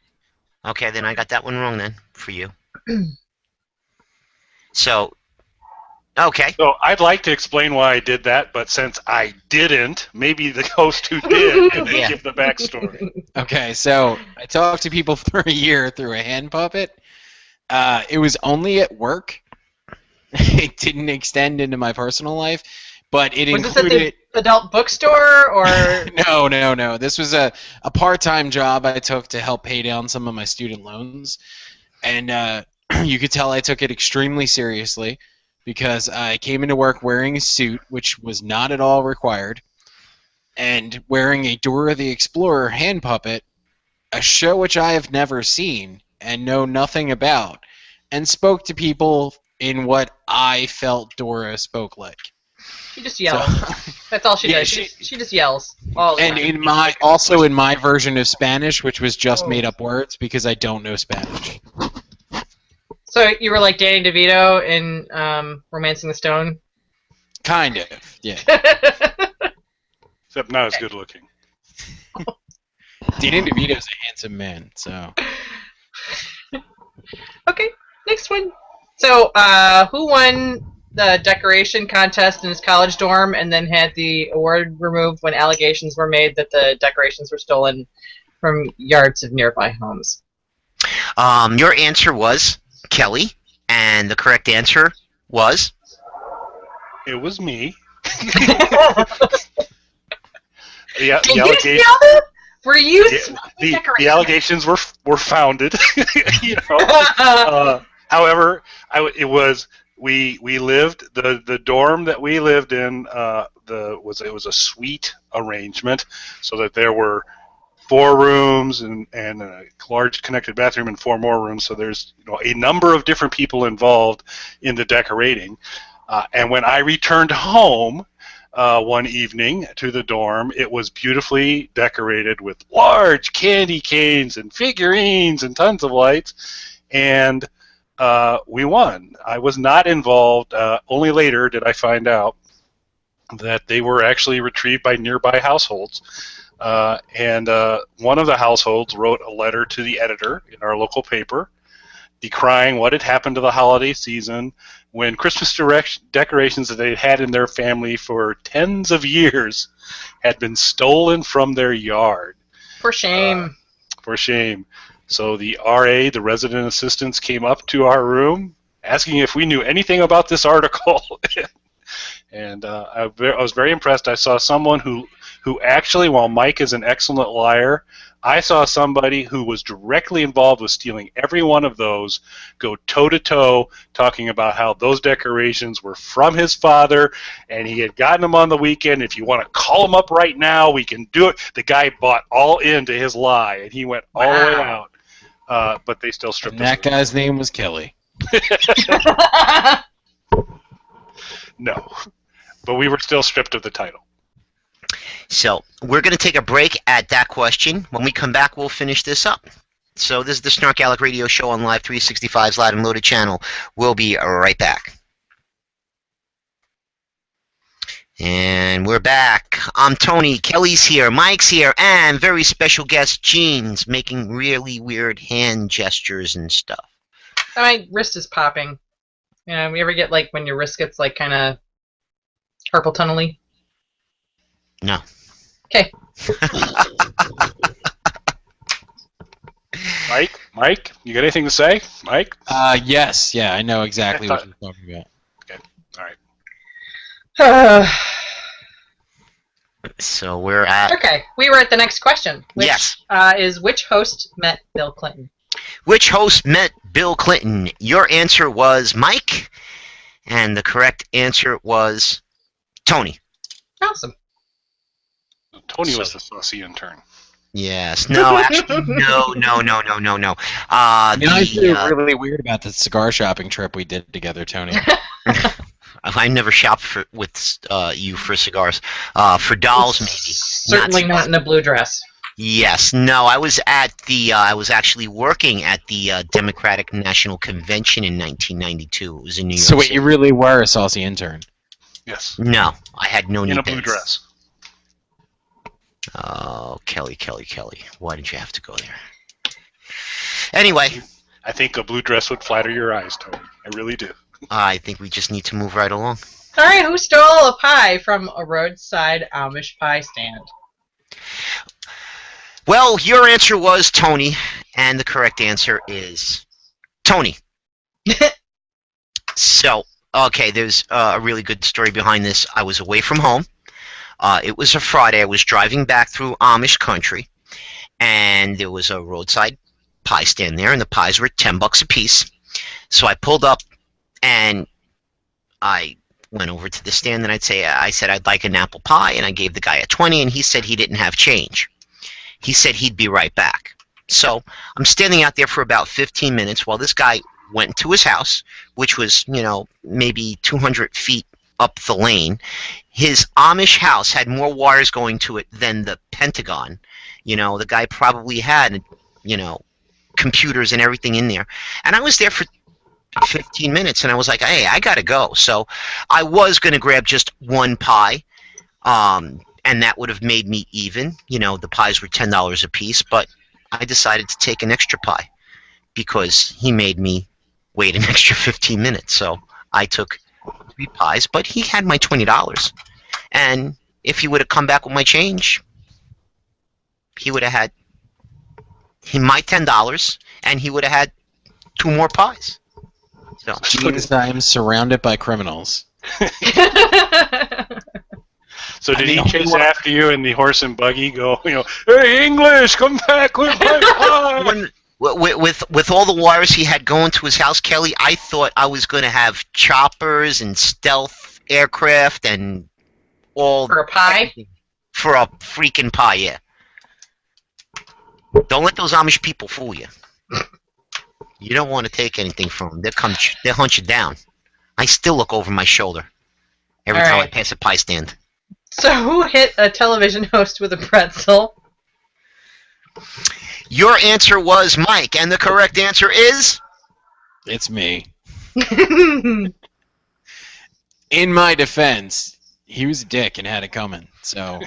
Speaker 1: Okay, then I got that one wrong then, for you. So, okay.
Speaker 4: So I'd like to explain why I did that, but since I didn't, maybe the host who did can
Speaker 1: Yeah.
Speaker 4: give the backstory.
Speaker 2: Okay, so I talked to people for a year through a hand puppet. It was only at work. It didn't extend into my personal life, but it
Speaker 3: Was this at
Speaker 2: included...
Speaker 3: the adult bookstore or?
Speaker 2: No. This was a part-time job I took to help pay down some of my student loans. And you could tell I took it extremely seriously because I came into work wearing a suit, which was not at all required, and wearing a Dora the Explorer hand puppet, a show which I have never seen and know nothing about, and spoke to people in what I felt Dora spoke like.
Speaker 3: She just yells.
Speaker 2: So-
Speaker 3: That's all she
Speaker 2: Yeah,
Speaker 3: does. She just yells all the
Speaker 2: And
Speaker 3: time.
Speaker 2: in my version of Spanish, which was just made up words because I don't know Spanish.
Speaker 3: So you were like Danny DeVito in *Romancing the Stone*.
Speaker 2: Kind of, yeah.
Speaker 4: Except not as good looking.
Speaker 2: Danny DeVito's a handsome man, so.
Speaker 3: Okay, next one. So, who won the decoration contest in his college dorm and then had the award removed when allegations were made that the decorations were stolen from yards of nearby homes?
Speaker 1: Your answer was Kelly, and the correct answer was...
Speaker 4: It was me.
Speaker 3: Did Were you
Speaker 4: the allegations were founded. However, it was we lived the dorm that we lived in. It was a suite arrangement, so that there were 4 rooms and a large connected bathroom and 4 more rooms. So there's a number of different people involved in the decorating. And when I returned home one evening to the dorm, it was beautifully decorated with large candy canes and figurines and tons of lights. And we won. I was not involved. Only later did I find out that they were actually retrieved by nearby households. And one of the households wrote a letter to the editor in our local paper decrying what had happened to the holiday season when Christmas decorations that they'd had in their family for tens of years had been stolen from their yard.
Speaker 3: For shame.
Speaker 4: For shame. So the RA, the resident assistants, came up to our room asking if we knew anything about this article. And I was very impressed. I saw someone who actually, while Mike is an excellent liar, I saw somebody who was directly involved with stealing every one of those go toe-to-toe, talking about how those decorations were from his father, and he had gotten them on the weekend. If you want to call him up right now, we can do it. The guy bought all into his lie, and he went all the way out. But they still stripped
Speaker 2: And
Speaker 4: us.
Speaker 2: that guy's name was Kelly.
Speaker 4: No. But we were still stripped of the title.
Speaker 1: So we're going to take a break at that question. When we come back, we'll finish this up. So this is the SnarkAlec Radio Show on Live 365's Loud and Loaded channel. We'll be right back. And we're back. I'm Tony. Kelly's here. Mike's here. And very special guest, Gene's making really weird hand gestures and stuff.
Speaker 3: My wrist is popping. You know, you ever get like when your wrist gets like kind of carpal tunnel-y?
Speaker 1: No.
Speaker 3: Okay.
Speaker 4: Mike, you got anything to say? Mike?
Speaker 2: Yes. Yeah, I know exactly what you're talking about.
Speaker 4: Okay. All right.
Speaker 1: So we're at...
Speaker 3: Okay, we were at the next question. Which,
Speaker 1: Yes.
Speaker 3: Is which host met Bill Clinton?
Speaker 1: Which host met Bill Clinton? Your answer was Mike, and the correct answer was Tony.
Speaker 3: Awesome.
Speaker 4: Tony was the saucy intern.
Speaker 1: Yes. No, actually, no.
Speaker 2: I feel really weird about the cigar shopping trip we did together, Tony.
Speaker 1: I never shopped with you for cigars. For dolls, maybe.
Speaker 3: Certainly not in a blue dress.
Speaker 1: Yes. No, I was at the. I was actually working at the Democratic National Convention in 1992. It was in New York.
Speaker 2: So wait,
Speaker 1: City.
Speaker 2: you really were a saucy intern?
Speaker 4: Yes.
Speaker 1: No, I had no
Speaker 4: In
Speaker 1: knee
Speaker 4: a blue
Speaker 1: pads.
Speaker 4: dress.
Speaker 1: Oh, Kelly. Why did you have to go there? Anyway.
Speaker 4: I think a blue dress would flatter your eyes, Tony. I really do.
Speaker 1: I think we just need to move right along.
Speaker 3: All right, who stole a pie from a roadside Amish pie stand?
Speaker 1: Well, your answer was Tony, and the correct answer is Tony. So, okay, there's a really good story behind this. I was away from home. It was a Friday. I was driving back through Amish country, and there was a roadside pie stand there, and the pies were $10 a piece. So I pulled up, and I went over to the stand, and I said I'd like an apple pie, and I gave the guy a 20, and he said he didn't have change. He said he'd be right back. So I'm standing out there for about 15 minutes while this guy went to his house, which was, maybe 200 feet up the lane. His Amish house had more wires going to it than the Pentagon. The guy probably had, computers and everything in there. And I was there for 15 minutes, and I was like, hey, I gotta go. So I was going to grab just one pie, and that would have made me even. The pies were $10 a piece, but I decided to take an extra pie because he made me wait an extra 15 minutes. So I took 3 pies, but he had my $20. And if he would have come back with my change, he would have had my $10, and he would have had 2 more pies. So
Speaker 2: Means I'm surrounded by criminals.
Speaker 4: So did he chase after you in the horse and buggy, go, hey, English, come back with my pie?
Speaker 1: With all the wires he had going to his house, Kelly, I thought I was going to have choppers and stealth aircraft and all...
Speaker 3: For a pie?
Speaker 1: For a freaking pie, yeah. Don't let those Amish people fool you. You don't want to take anything from them. They'll hunt you down. I still look over my shoulder every time I pass a pie stand.
Speaker 3: So who hit a television host with a pretzel?
Speaker 1: Your answer was Mike, and the correct answer is...
Speaker 2: It's me. In my defense, he was a dick and had it coming. So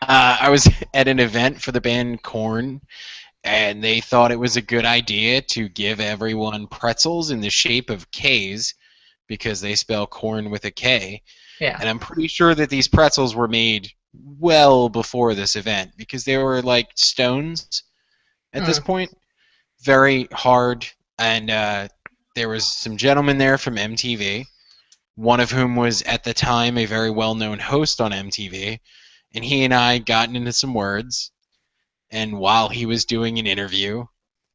Speaker 2: I was at an event for the band Korn, and they thought it was a good idea to give everyone pretzels in the shape of Ks because they spell corn with a K.
Speaker 3: Yeah.
Speaker 2: And I'm pretty sure that these pretzels were made well before this event because they were like stones at this point. Very hard. And there was some gentlemen there from MTV. one of whom was at the time a very well-known host on MTV, and he and I gotten into some words, and while he was doing an interview,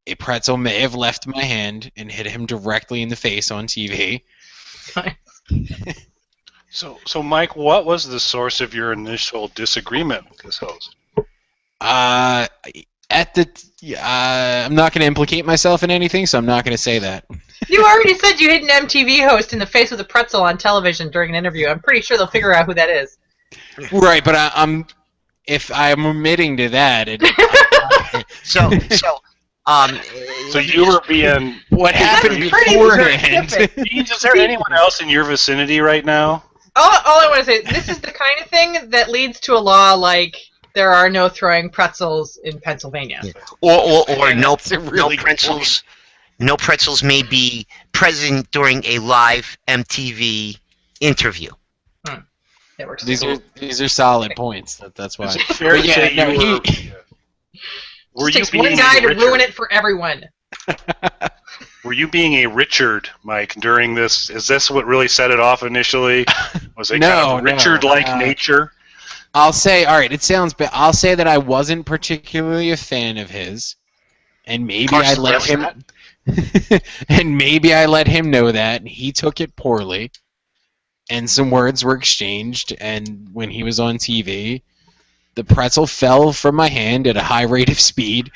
Speaker 2: a pretzel may have left my hand and hit him directly in the face on TV.
Speaker 4: So Mike, what was the source of your initial disagreement with this host?
Speaker 2: I'm not going to implicate myself in anything, so I'm not going to say that.
Speaker 3: You already said you hit an MTV host in the face with a pretzel on television during an interview. I'm pretty sure they'll figure out who that is.
Speaker 2: Right, but if I'm omitting to that,
Speaker 1: So
Speaker 4: you were being.
Speaker 2: what happened
Speaker 3: That's pretty
Speaker 2: beforehand?
Speaker 3: specific.
Speaker 4: Is there anyone else in your vicinity right now?
Speaker 3: All I want to say, this is the kind of thing that leads to a law like there are no throwing pretzels in Pennsylvania.
Speaker 1: or no
Speaker 2: really
Speaker 1: pretzels. No pretzels may be present during a live MTV interview.
Speaker 3: That works.
Speaker 2: These are solid points. That's why.
Speaker 4: Is it fair to say you were
Speaker 3: It
Speaker 4: you
Speaker 3: takes one
Speaker 4: being
Speaker 3: guy
Speaker 4: a
Speaker 3: to
Speaker 4: Richard?
Speaker 3: ruin it for everyone.
Speaker 4: Were you being a Richard, Mike, during this? Is this what really set it off initially? Was it kind of Richard-like nature?
Speaker 2: I'll say, all right, it sounds bad. I'll say that I wasn't particularly a fan of his, and maybe I let him, and maybe I let him know that, and he took it poorly, and some words were exchanged, and when he was on TV, the pretzel fell from my hand at a high rate of speed,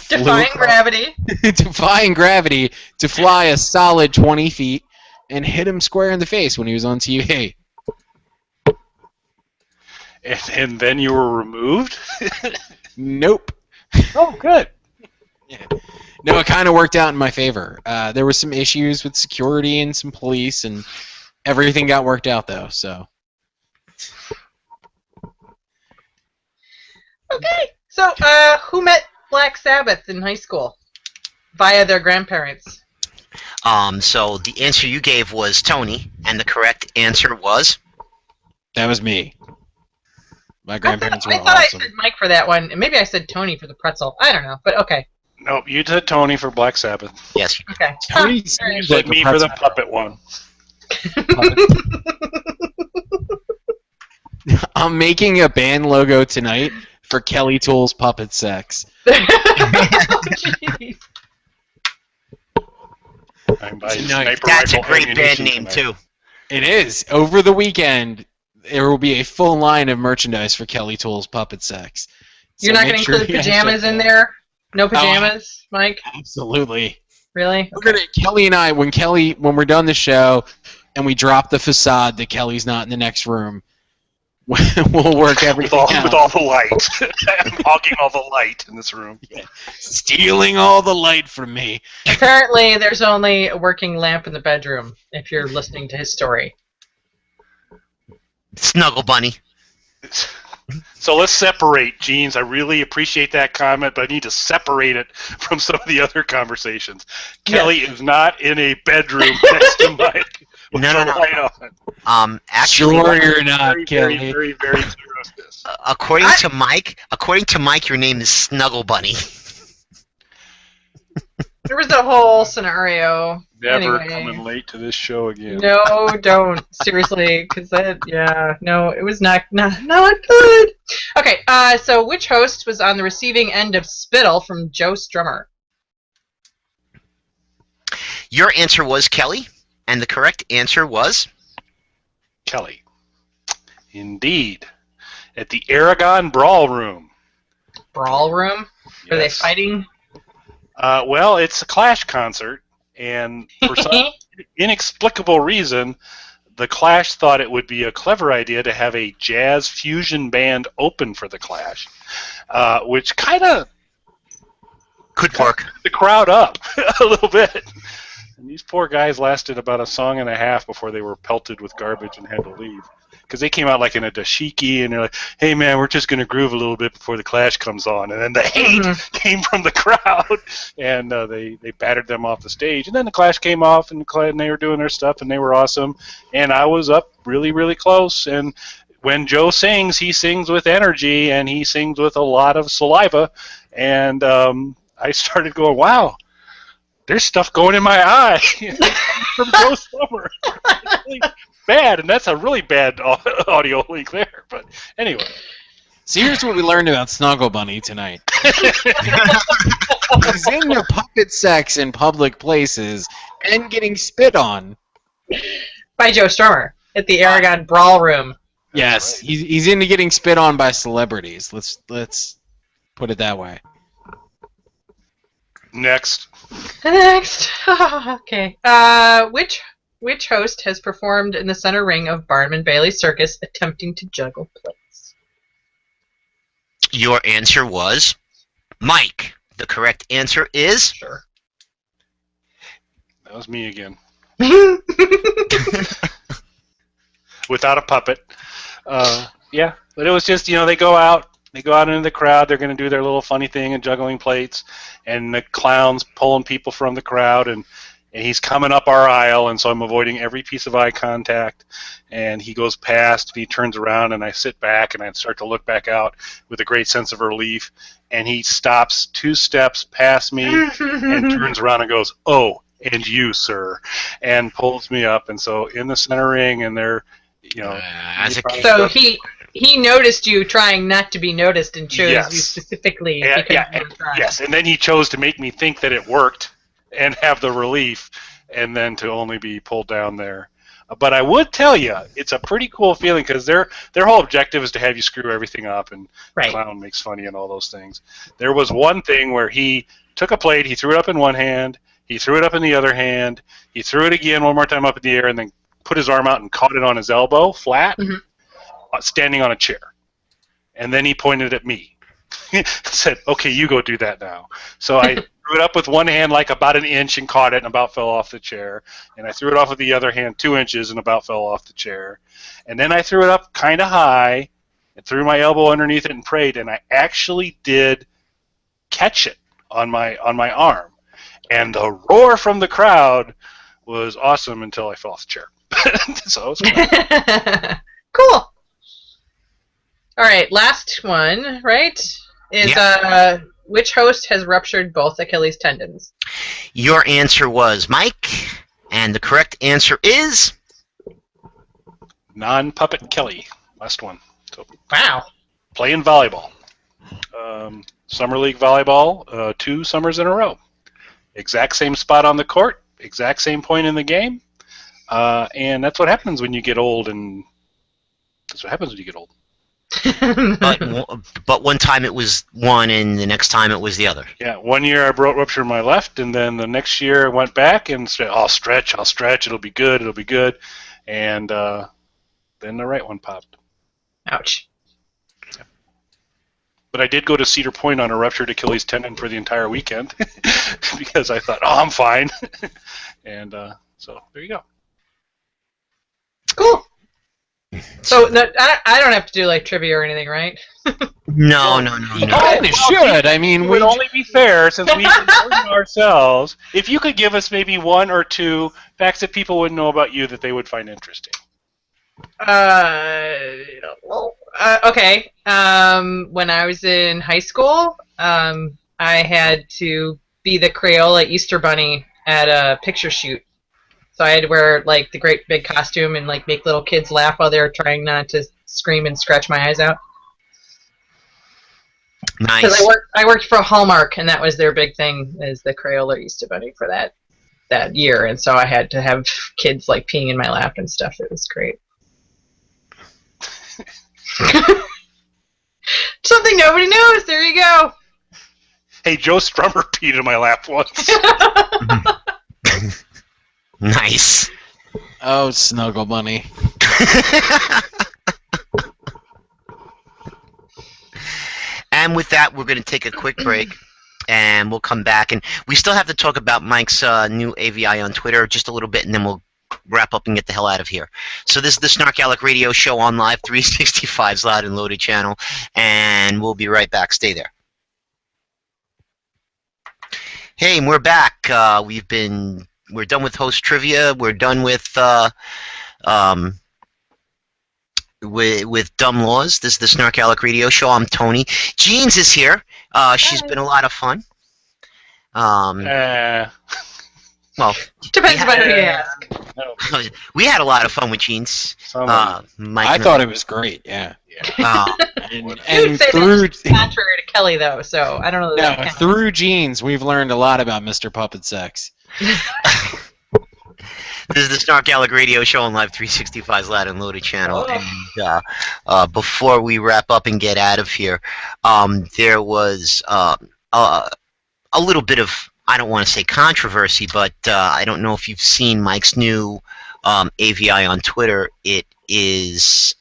Speaker 3: Defying gravity.
Speaker 2: defying gravity to fly a solid 20 feet, and hit him square in the face when he was on TV.
Speaker 4: And then you were removed?
Speaker 2: Nope.
Speaker 4: Oh, good.
Speaker 2: No, it kind of worked out in my favor. There were some issues with security and some police, and everything got worked out, though, so.
Speaker 3: Okay, so who met Black Sabbath in high school? Via their grandparents.
Speaker 1: So the answer you gave was Tony, and the correct answer was?
Speaker 2: That was me. My
Speaker 3: I
Speaker 2: grandparents
Speaker 3: thought
Speaker 2: were
Speaker 3: I
Speaker 2: awesome.
Speaker 3: said Mike for that one, and maybe I said Tony for the pretzel. I don't know, but okay.
Speaker 4: Nope, you did Tony for Black Sabbath.
Speaker 1: Yes.
Speaker 3: Okay.
Speaker 2: Tony
Speaker 3: Huh,
Speaker 2: seems
Speaker 4: But
Speaker 2: like
Speaker 4: me
Speaker 2: a
Speaker 4: for the
Speaker 2: pretzel.
Speaker 4: puppet one.
Speaker 2: I'm making a band logo tonight for Kelly Tool's Puppet Sex.
Speaker 3: Oh, jeez.
Speaker 4: I'm buying
Speaker 2: Nice.
Speaker 4: sniper
Speaker 1: That's a
Speaker 4: rifle
Speaker 1: great band
Speaker 4: ammunition
Speaker 1: name,
Speaker 4: tonight.
Speaker 1: too.
Speaker 2: It is. Over the weekend, there will be a full line of merchandise for Kelly Tool's Puppet Sex. So
Speaker 3: You're not
Speaker 2: make
Speaker 3: going to
Speaker 2: sure
Speaker 3: include
Speaker 2: you guys
Speaker 3: pajamas
Speaker 2: check
Speaker 3: in
Speaker 2: that out.
Speaker 3: there? No pajamas, Mike?
Speaker 2: Absolutely.
Speaker 3: Really?
Speaker 2: We're gonna Kelly and I when we're done the show and we drop the facade that Kelly's not in the next room, we'll work everything out.
Speaker 4: With all the light. I'm hogging all the light in this room.
Speaker 2: Stealing all the light from me.
Speaker 3: Apparently, there's only a working lamp in the bedroom, if you're listening to his story.
Speaker 1: Snuggle Bunny.
Speaker 4: So let's separate, Jeans. I really appreciate that comment, but I need to separate it from some of the other conversations. Kelly is not in a bedroom next to Mike with
Speaker 1: No,
Speaker 4: the
Speaker 1: no, no.
Speaker 4: light on.
Speaker 1: Actually,
Speaker 2: Sure you're not,
Speaker 4: Very,
Speaker 2: Kelly.
Speaker 4: very, very, very clear of this.
Speaker 1: according to Mike, your name is Snuggle Bunny.
Speaker 3: There was a whole scenario.
Speaker 4: Never
Speaker 3: Anyway.
Speaker 4: coming late to this show again.
Speaker 3: No, don't. Seriously, because no, it was not good. Okay, so which host was on the receiving end of spittle from Joe Strummer?
Speaker 1: Your answer was Kelly, and the correct answer was?
Speaker 4: Kelly. Indeed. At the Aragon Brawl Room.
Speaker 3: Brawl room? Are they
Speaker 4: Yes.
Speaker 3: fighting?
Speaker 4: Well, it's a Clash concert, and for some inexplicable reason, the Clash thought it would be a clever idea to have a jazz fusion band open for the Clash, which kind of
Speaker 1: Could work.
Speaker 4: the crowd up a little bit. And these poor guys lasted about a song and a half before they were pelted with garbage and had to leave. Because they came out like in a dashiki, and they're like, hey man, we're just going to groove a little bit before the Clash comes on. And then the hate came from the crowd, and they battered them off the stage. And then the Clash came off, and they were doing their stuff, and they were awesome. And I was up really, really close. And when Joe sings, he sings with energy, and he sings with a lot of saliva. And I started going, wow, there's stuff going in my eye from Joe Summer. It's really bad, and that's a really bad audio link there. But anyway.
Speaker 2: So here's what we learned about Snuggle Bunny tonight. He's into puppet sex in public places and getting spit on.
Speaker 3: By Joe Strummer at the Aragon Brawl Room.
Speaker 2: Yes, he's into getting spit on by celebrities. Let's put it that way.
Speaker 4: Next.
Speaker 3: Okay. Which host has performed in the center ring of Barnum and Bailey Circus attempting to juggle plates?
Speaker 1: Your answer was Mike. The correct answer is
Speaker 3: Sure.
Speaker 4: That was me again. Without a puppet. Yeah, but it was just, they go out into the crowd, they're going to do their little funny thing and juggling plates, and the clown's pulling people from the crowd, and he's coming up our aisle, and so I'm avoiding every piece of eye contact, and he goes past, and he turns around, and I sit back, and I start to look back out with a great sense of relief, and he stops 2 steps past me and turns around and goes, "Oh, and you, sir," and pulls me up, and so in the center ring, and they're,
Speaker 1: as a kid.
Speaker 3: So he noticed you trying not to be noticed and chose
Speaker 4: Yes.
Speaker 3: you specifically
Speaker 4: and,
Speaker 3: because you were trying.
Speaker 4: yes, and then he chose to make me think that it worked and have the relief, and then to only be pulled down there. But I would tell you, it's a pretty cool feeling because their whole objective is to have you screw everything up, and
Speaker 3: Right.
Speaker 4: the clown makes funny and all those things. There was one thing where he took a plate, he threw it up in one hand, he threw it up in the other hand, he threw it again one more time up in the air, and then put his arm out and caught it on his elbow, flat, standing on a chair. And then he pointed at me. Said, "Okay, you go do that now." So I threw it up with one hand like about an inch and caught it and about fell off the chair. And I threw it off with the other hand 2 inches and about fell off the chair. And then I threw it up kind of high and threw my elbow underneath it and prayed, and I actually did catch it on my arm. And the roar from the crowd was awesome until I fell off the chair. So it was fun.
Speaker 3: Cool. All right, last one, right? Is which host has ruptured both Achilles tendons?
Speaker 1: Your answer was Mike, and the correct answer is
Speaker 4: Non-puppet Kelly. Last one. So
Speaker 3: Wow.
Speaker 4: playing volleyball. Summer League volleyball, 2 summers in a row. Exact same spot on the court, exact same point in the game. And that's what happens when you get old, and that's what happens when you get old.
Speaker 1: but one time it was one, and the next time it was the other.
Speaker 4: Yeah, one year I ruptured my left, and then the next year I went back and said, I'll stretch, it'll be good. And then the right one popped.
Speaker 3: Ouch.
Speaker 4: But I did go to Cedar Point on a ruptured Achilles tendon for the entire weekend because I thought, I'm fine. And so there you go.
Speaker 3: Cool. So I don't have to do like trivia or anything, right?
Speaker 1: No.
Speaker 2: Oh, they should. I mean,
Speaker 4: It would only be fair, since we learned ourselves, if you could give us maybe 1 or 2 facts that people would know about you that they would find interesting.
Speaker 3: Okay. When I was in high school, I had to be the Crayola Easter Bunny at a picture shoot. So I had to wear like the great big costume and like make little kids laugh while they were trying not to scream and scratch my eyes out.
Speaker 1: Nice.
Speaker 3: Because I worked for Hallmark, and that was their big thing, is the Crayola Easter Bunny for that year, and so I had to have kids like peeing in my lap and stuff. It was great. Something nobody knows. There you go.
Speaker 4: Hey, Joe Strummer peed in my lap once.
Speaker 1: Nice.
Speaker 2: Oh, Snuggle Bunny.
Speaker 1: And with that, we're going to take a quick break, and we'll come back. And we still have to talk about Mike's new AVI on Twitter just a little bit, and then we'll wrap up and get the hell out of here. So this is the SnarkAlec Radio Show on Live 365's Loud and Loaded channel, and we'll be right back. Stay there. Hey, and we're back. We're done with host trivia. We're done with dumb laws. This is the SnarkAlec Radio Show. I'm Tony. Jeans is here. She's been a lot of fun. Well,
Speaker 3: Depends
Speaker 1: Yeah.
Speaker 3: on who you ask.
Speaker 4: No,
Speaker 1: we had a lot of fun with Gene's. Mike
Speaker 2: I
Speaker 1: and
Speaker 2: thought it was great. Yeah. And,
Speaker 3: You would
Speaker 2: and
Speaker 3: say
Speaker 2: through
Speaker 3: that's contrary to Kelly, though, so I don't know that
Speaker 2: no,
Speaker 3: counts.
Speaker 2: through Genes, we've learned a lot about Mr. Puppet Sex.
Speaker 1: This is the SnarkALec Radio Show on Live 365's Loud and Loaded channel.
Speaker 3: Oh.
Speaker 1: And before we wrap up and get out of here, there was a little bit of, I don't want to say controversy, but I don't know if you've seen Mike's new AVI on Twitter. It is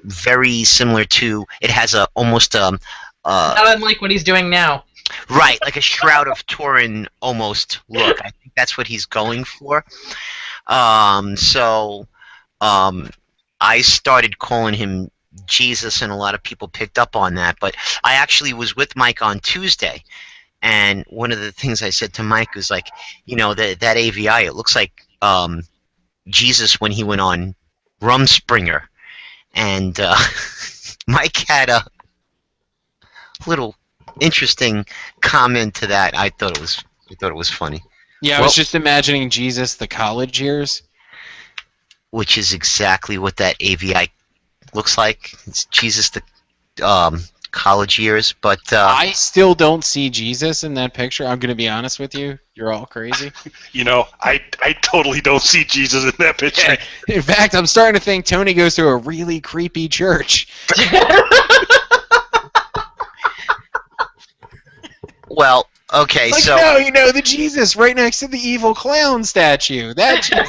Speaker 1: very similar to, it has a almost
Speaker 3: Not unlike what he's doing now.
Speaker 1: right, like a Shroud of Turin almost look. I think that's what he's going for. So I started calling him Jesus, and a lot of people picked up on that. But I actually was with Mike on Tuesday, and one of the things I said to Mike was like, that AVI, it looks like Jesus when he went on Rumspringer, and Mike had a little interesting comment to that. I thought it was funny.
Speaker 2: Yeah, I was just imagining Jesus the college years.
Speaker 1: Which is exactly what that AVI looks like. It's Jesus the college years, but
Speaker 2: I still don't see Jesus in that picture. I'm going to be honest with you. You're all crazy.
Speaker 4: I totally don't see Jesus in that picture.
Speaker 2: In fact, I'm starting to think Tony goes to a really creepy church.
Speaker 1: well, okay,
Speaker 2: Like,
Speaker 1: so
Speaker 2: no, the Jesus right next to the evil clown statue. That Jesus.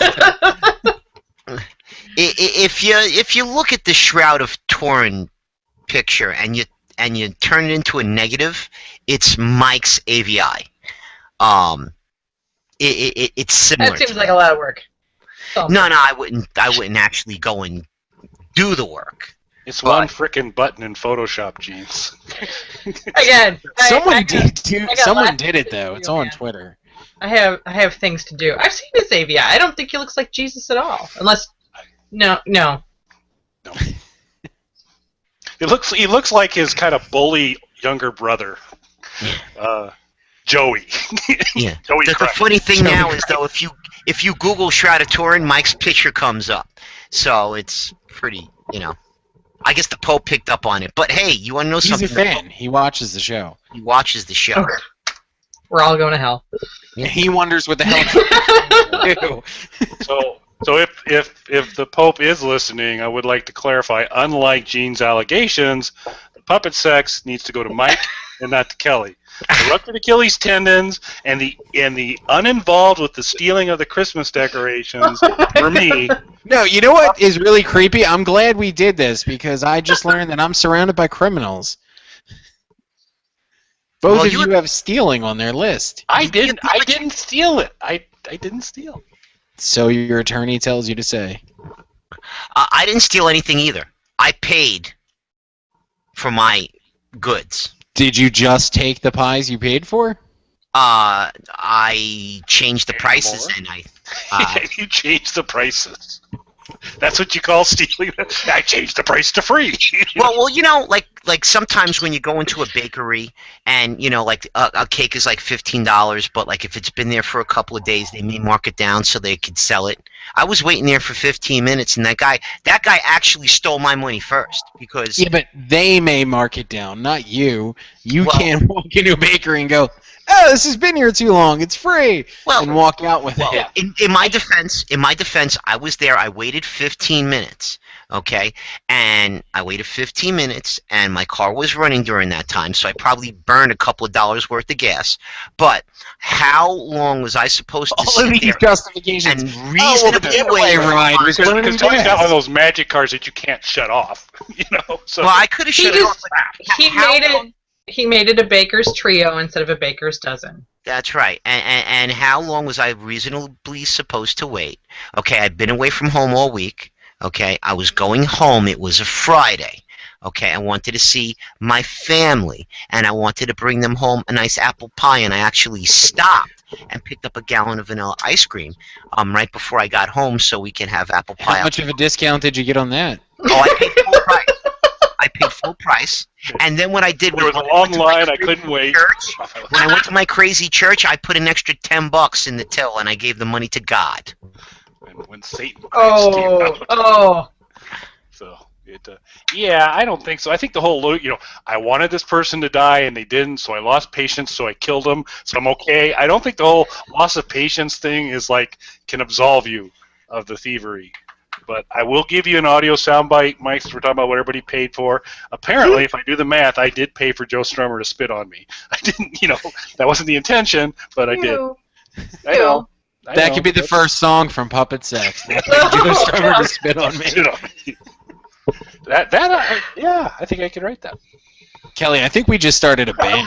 Speaker 1: if you look at the Shroud of Turin picture and you turn it into a negative, it's Mike's AVI. It's similar.
Speaker 3: That seems like a lot of work.
Speaker 1: No, I wouldn't actually go and do the work.
Speaker 4: It's one frickin' button in Photoshop, Jeans.
Speaker 3: Again,
Speaker 2: Someone
Speaker 3: I
Speaker 2: did it though. It's on Twitter.
Speaker 3: I have things to do. I've seen his AVI. I don't think he looks like Jesus at all. Unless, no.
Speaker 4: He looks like his kind of bully younger brother, Joey.
Speaker 1: Yeah.
Speaker 4: Joey
Speaker 1: The
Speaker 4: Christ.
Speaker 1: funny thing now is though, if you Google Shroud of Turin, Mike's picture comes up. So it's pretty, I guess the Pope picked up on it. But hey, you want to know
Speaker 2: He's
Speaker 1: something?
Speaker 2: a fan. He watches the show.
Speaker 1: He watches the show.
Speaker 3: We're all going to hell.
Speaker 2: He wonders what the hell to do.
Speaker 4: So if the Pope is listening, I would like to clarify. Unlike Gene's allegations, the puppet sex needs to go to Mike and not to Kelly. The ruptured Achilles tendons and the uninvolved with the stealing of the Christmas decorations for me.
Speaker 2: No, you know what is really creepy? I'm glad we did this because I just learned that I'm surrounded by criminals. Both of you have stealing on their list.
Speaker 4: I didn't steal it. I didn't steal.
Speaker 2: So your attorney tells you to say.
Speaker 1: I didn't steal anything either. I paid for my goods.
Speaker 2: Did you just take the pies you paid for?
Speaker 1: I changed the prices and
Speaker 4: You changed the prices. That's what you call stealing. I changed the price to free.
Speaker 1: well, like sometimes when you go into a bakery and like a cake is like $15, but like if it's been there for a couple of days, they may mark it down so they could sell it. I was waiting there for 15 minutes, and that guy actually stole my money first because
Speaker 2: yeah, but they may mark it down, not you. You can't walk into a bakery and go, "Oh, this has been here too long. It's free," and walk out with it.
Speaker 1: In my defense, I was there. I waited 15 minutes. Okay, and I waited 15 minutes, and my car was running during that time, so I probably burned a couple of dollars worth of gas. But how long was I supposed to sit
Speaker 2: these
Speaker 1: there
Speaker 2: justifications
Speaker 1: and reasonably wait?
Speaker 4: Because Tony's got one of those magic cars that you can't shut off. So
Speaker 1: well, I could have shut it off.
Speaker 3: He made it a baker's trio instead of a baker's dozen.
Speaker 1: That's right. And how long was I reasonably supposed to wait? Okay, I've been away from home all week. Okay, I was going home. It was a Friday. Okay, I wanted to see my family, and I wanted to bring them home a nice apple pie, and I actually stopped and picked up a gallon of vanilla ice cream right before I got home so we can have apple pie.
Speaker 2: How much of a discount did you get on that?
Speaker 1: Oh, I paid full price. I I paid full price. And then what I did was
Speaker 4: There was a long line. I couldn't wait.
Speaker 1: When I went to my crazy church, I put an extra $10 in the till, and I gave the money to God.
Speaker 4: And when Satan Christ came out.
Speaker 3: Oh.
Speaker 4: So yeah, I don't think so. I think the whole, I wanted this person to die and they didn't, so I lost patience, so I killed them, so I'm okay. I don't think the whole loss of patience thing is can absolve you of the thievery. But I will give you an audio soundbite, Mike, since we're talking about what everybody paid for. Apparently, if I do the math, I did pay for Joe Strummer to spit on me. I didn't, that wasn't the intention, but I did. I know.
Speaker 2: That could be the first song from Puppet Sex. Joe Strummer to spit on me.
Speaker 4: Yeah, I think I could write that.
Speaker 2: Kelly, I think we just started a band.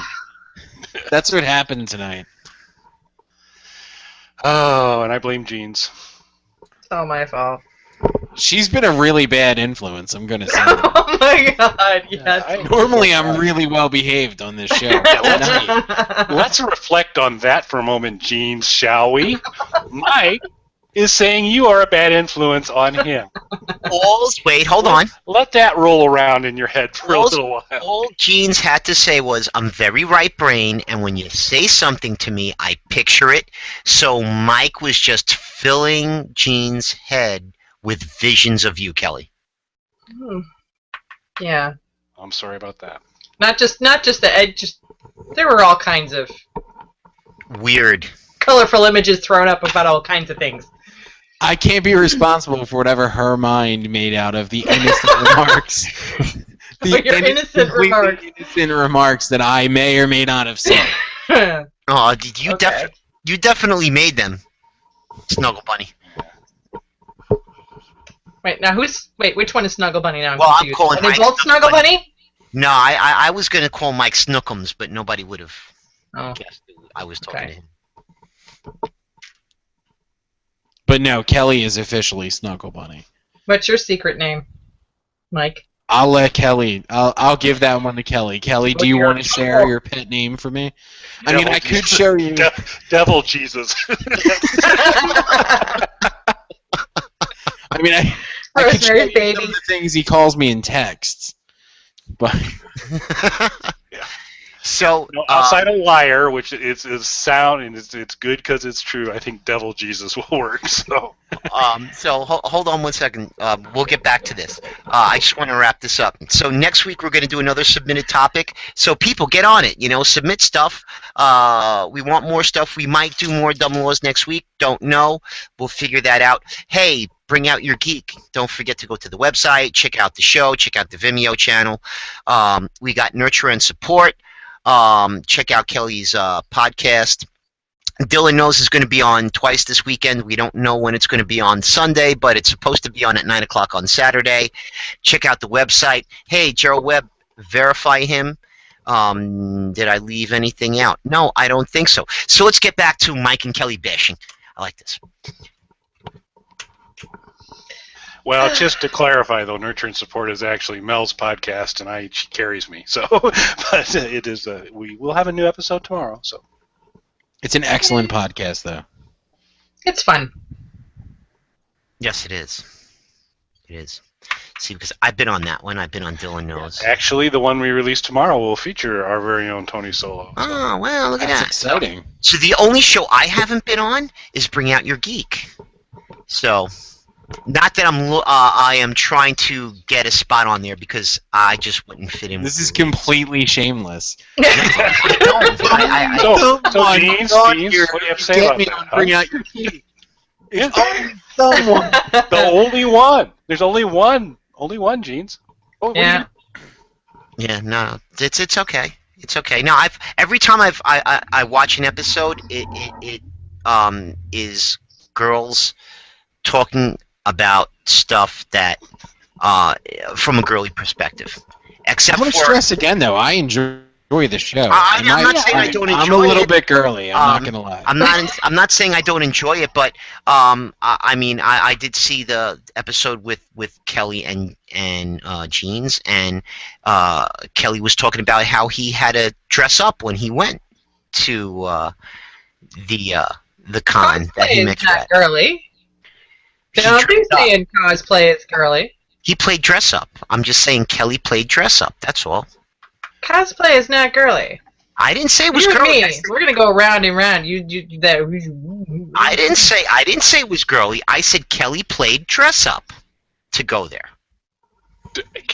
Speaker 2: That's what happened tonight.
Speaker 4: Oh, and I blame Jeans.
Speaker 3: It's all my fault.
Speaker 2: She's been a really bad influence, I'm going to say.
Speaker 3: Oh my god, yes.
Speaker 2: Normally, I'm really well behaved on this show.
Speaker 4: Let's reflect on that for a moment, Jeans, shall we? Mike is saying you are a bad influence on him.
Speaker 1: Wait, hold on.
Speaker 4: Let that roll around in your head for a little while.
Speaker 1: All Jeans had to say was, I'm very right brain, and when you say something to me, I picture it. So Mike was just filling Jeans' head with visions of you, Kelly.
Speaker 3: Yeah.
Speaker 4: I'm sorry about that.
Speaker 3: Not just the edge. There were all kinds of
Speaker 1: weird,
Speaker 3: colorful images thrown up about all kinds of things.
Speaker 2: I can't be responsible for whatever her mind made out of the innocent remarks.
Speaker 3: Innocent
Speaker 2: remarks that I may or may not have said.
Speaker 1: Oh, did you? Okay. You definitely made them, Snuggle Bunny.
Speaker 3: Wait, which one is Snuggle Bunny now?
Speaker 1: I'm calling
Speaker 3: Are they both Snuggle Bunny?
Speaker 1: No, I was going to call Mike Snookums, but nobody would have guessed I was talking to him.
Speaker 2: But no, Kelly is officially Snuggle Bunny.
Speaker 3: What's your secret name, Mike?
Speaker 2: I'll let Kelly. I'll give that one to Kelly. Kelly, do you want to share your pet name for me? I could show you.
Speaker 4: Devil Jesus.
Speaker 2: I could show you some of the things he calls me in texts, but
Speaker 4: yeah.
Speaker 1: So
Speaker 4: outside of liar, which is sound and it's good because it's true, I think Devil Jesus will work. So
Speaker 1: hold on 1 second. We'll get back to this. I just want to wrap this up. So next week we're going to do another submitted topic. So people, get on it. Submit stuff. We want more stuff. We might do more dumb laws next week. Don't know. We'll figure that out. Hey, bring out your geek. Don't forget to go to the website, check out the show, check out the Vimeo channel. We got Nurture and Support. Check out Kelly's podcast. Dylan Knows is going to be on twice this weekend. We don't know when it's going to be on Sunday, but it's supposed to be on at 9 o'clock on Saturday. Check out the website. Hey, Gerald Webb, verify him. Did I leave anything out? No, I don't think so. So let's get back to Mike and Kelly bashing. I like this.
Speaker 4: Well, just to clarify, though, Nurture and Support is actually Mel's podcast, and she carries me. So, but it is. We will have a new episode tomorrow. So,
Speaker 2: it's an excellent podcast, though.
Speaker 3: It's fun.
Speaker 1: Yes, it is. It is. See, because I've been on that one. I've been on Dylan Knows.
Speaker 4: Actually, the one we release tomorrow will feature our very own Tony Solo. So.
Speaker 1: Oh, well, look at that.
Speaker 2: That's exciting.
Speaker 1: So the only show I haven't been on is Bring Out Your Geek. So. Not that I am trying to get a spot on there because I just wouldn't fit in.
Speaker 2: This is completely shameless.
Speaker 4: So, Jeans, what do you have to say about that?
Speaker 2: Bring out your key.
Speaker 4: Yeah. Someone. The only one. There's only one. Only one, Jeans. Oh,
Speaker 3: yeah.
Speaker 1: Yeah. No, it's okay. It's okay. No, every time I watch an episode, it is girls talking about stuff that from a girly perspective. Except
Speaker 2: I'm going to stress again, though, I enjoy the show.
Speaker 1: I'm not saying I don't enjoy it.
Speaker 2: I'm a little bit girly. I'm not going to lie.
Speaker 1: I'm not saying I don't enjoy it, but I did see the episode with Kelly and Jeans, and Kelly was talking about how he had to dress up when he went to the con that he met at.
Speaker 3: Girly. Don't be saying cosplay is girly.
Speaker 1: He played dress up. I'm just saying Kelly played dress up. That's all.
Speaker 3: Cosplay is not girly.
Speaker 1: I didn't say it was
Speaker 3: You and
Speaker 1: girly.
Speaker 3: me, we're gonna go round and round.
Speaker 1: I didn't say it was girly. I said Kelly played dress up to go there.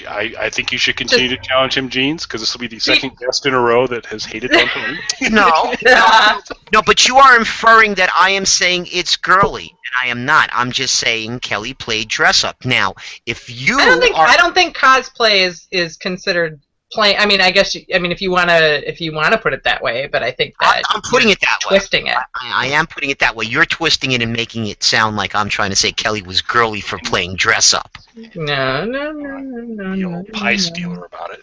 Speaker 4: I think you should continue to challenge him, Jeans, because this will be the second guest in a row that has hated on him.
Speaker 1: No, but you are inferring that I am saying it's girly, and I am not. I'm just saying Kelly played dress up. Now, if you
Speaker 3: I don't think cosplay is considered plain. I mean, I guess if you wanna put it that way, but I think that
Speaker 1: I'm putting it that way.
Speaker 3: Twisting it.
Speaker 1: I am putting it that way. You're twisting it and making it sound like I'm trying to say Kelly was girly for playing dress up.
Speaker 3: No.
Speaker 4: The old pie stealer about it.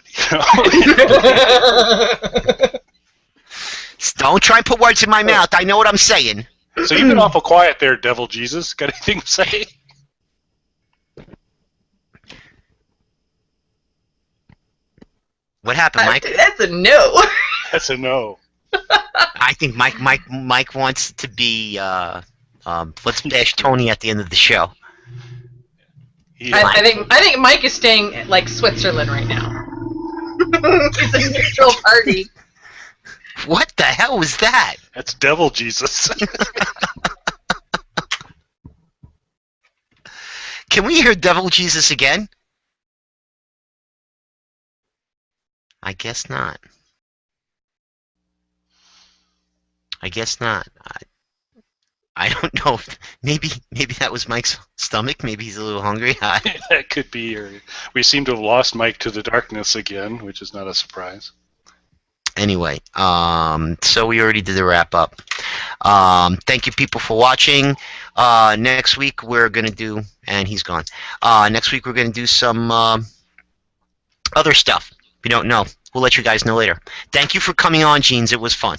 Speaker 1: Don't try and put words in my mouth. I know what I'm saying.
Speaker 4: So you've been awful quiet there, Devil Jesus. Got anything to say?
Speaker 1: What happened, Mike?
Speaker 3: That's a no.
Speaker 4: That's a no.
Speaker 1: I think Mike wants to be. Let's bash Tony at the end of the show.
Speaker 3: I think Mike is staying like Switzerland right now. It's a neutral party.
Speaker 1: What the hell was that?
Speaker 4: That's Devil Jesus.
Speaker 1: Can we hear Devil Jesus again? I guess not. I guess not. I don't know. Maybe that was Mike's stomach. Maybe he's a little hungry.
Speaker 4: That could be. Or we seem to have lost Mike to the darkness again, which is not a surprise.
Speaker 1: Anyway, so we already did the wrap up. Thank you, people, for watching. Next week we're gonna do, and he's gone. Next week we're gonna do some other stuff. If you don't know, we'll let you guys know later. Thank you for coming on, Jeans. It was fun.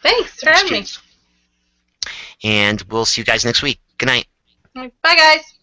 Speaker 3: Thanks for having me.
Speaker 1: And we'll see you guys next week. Good night.
Speaker 3: Bye, guys.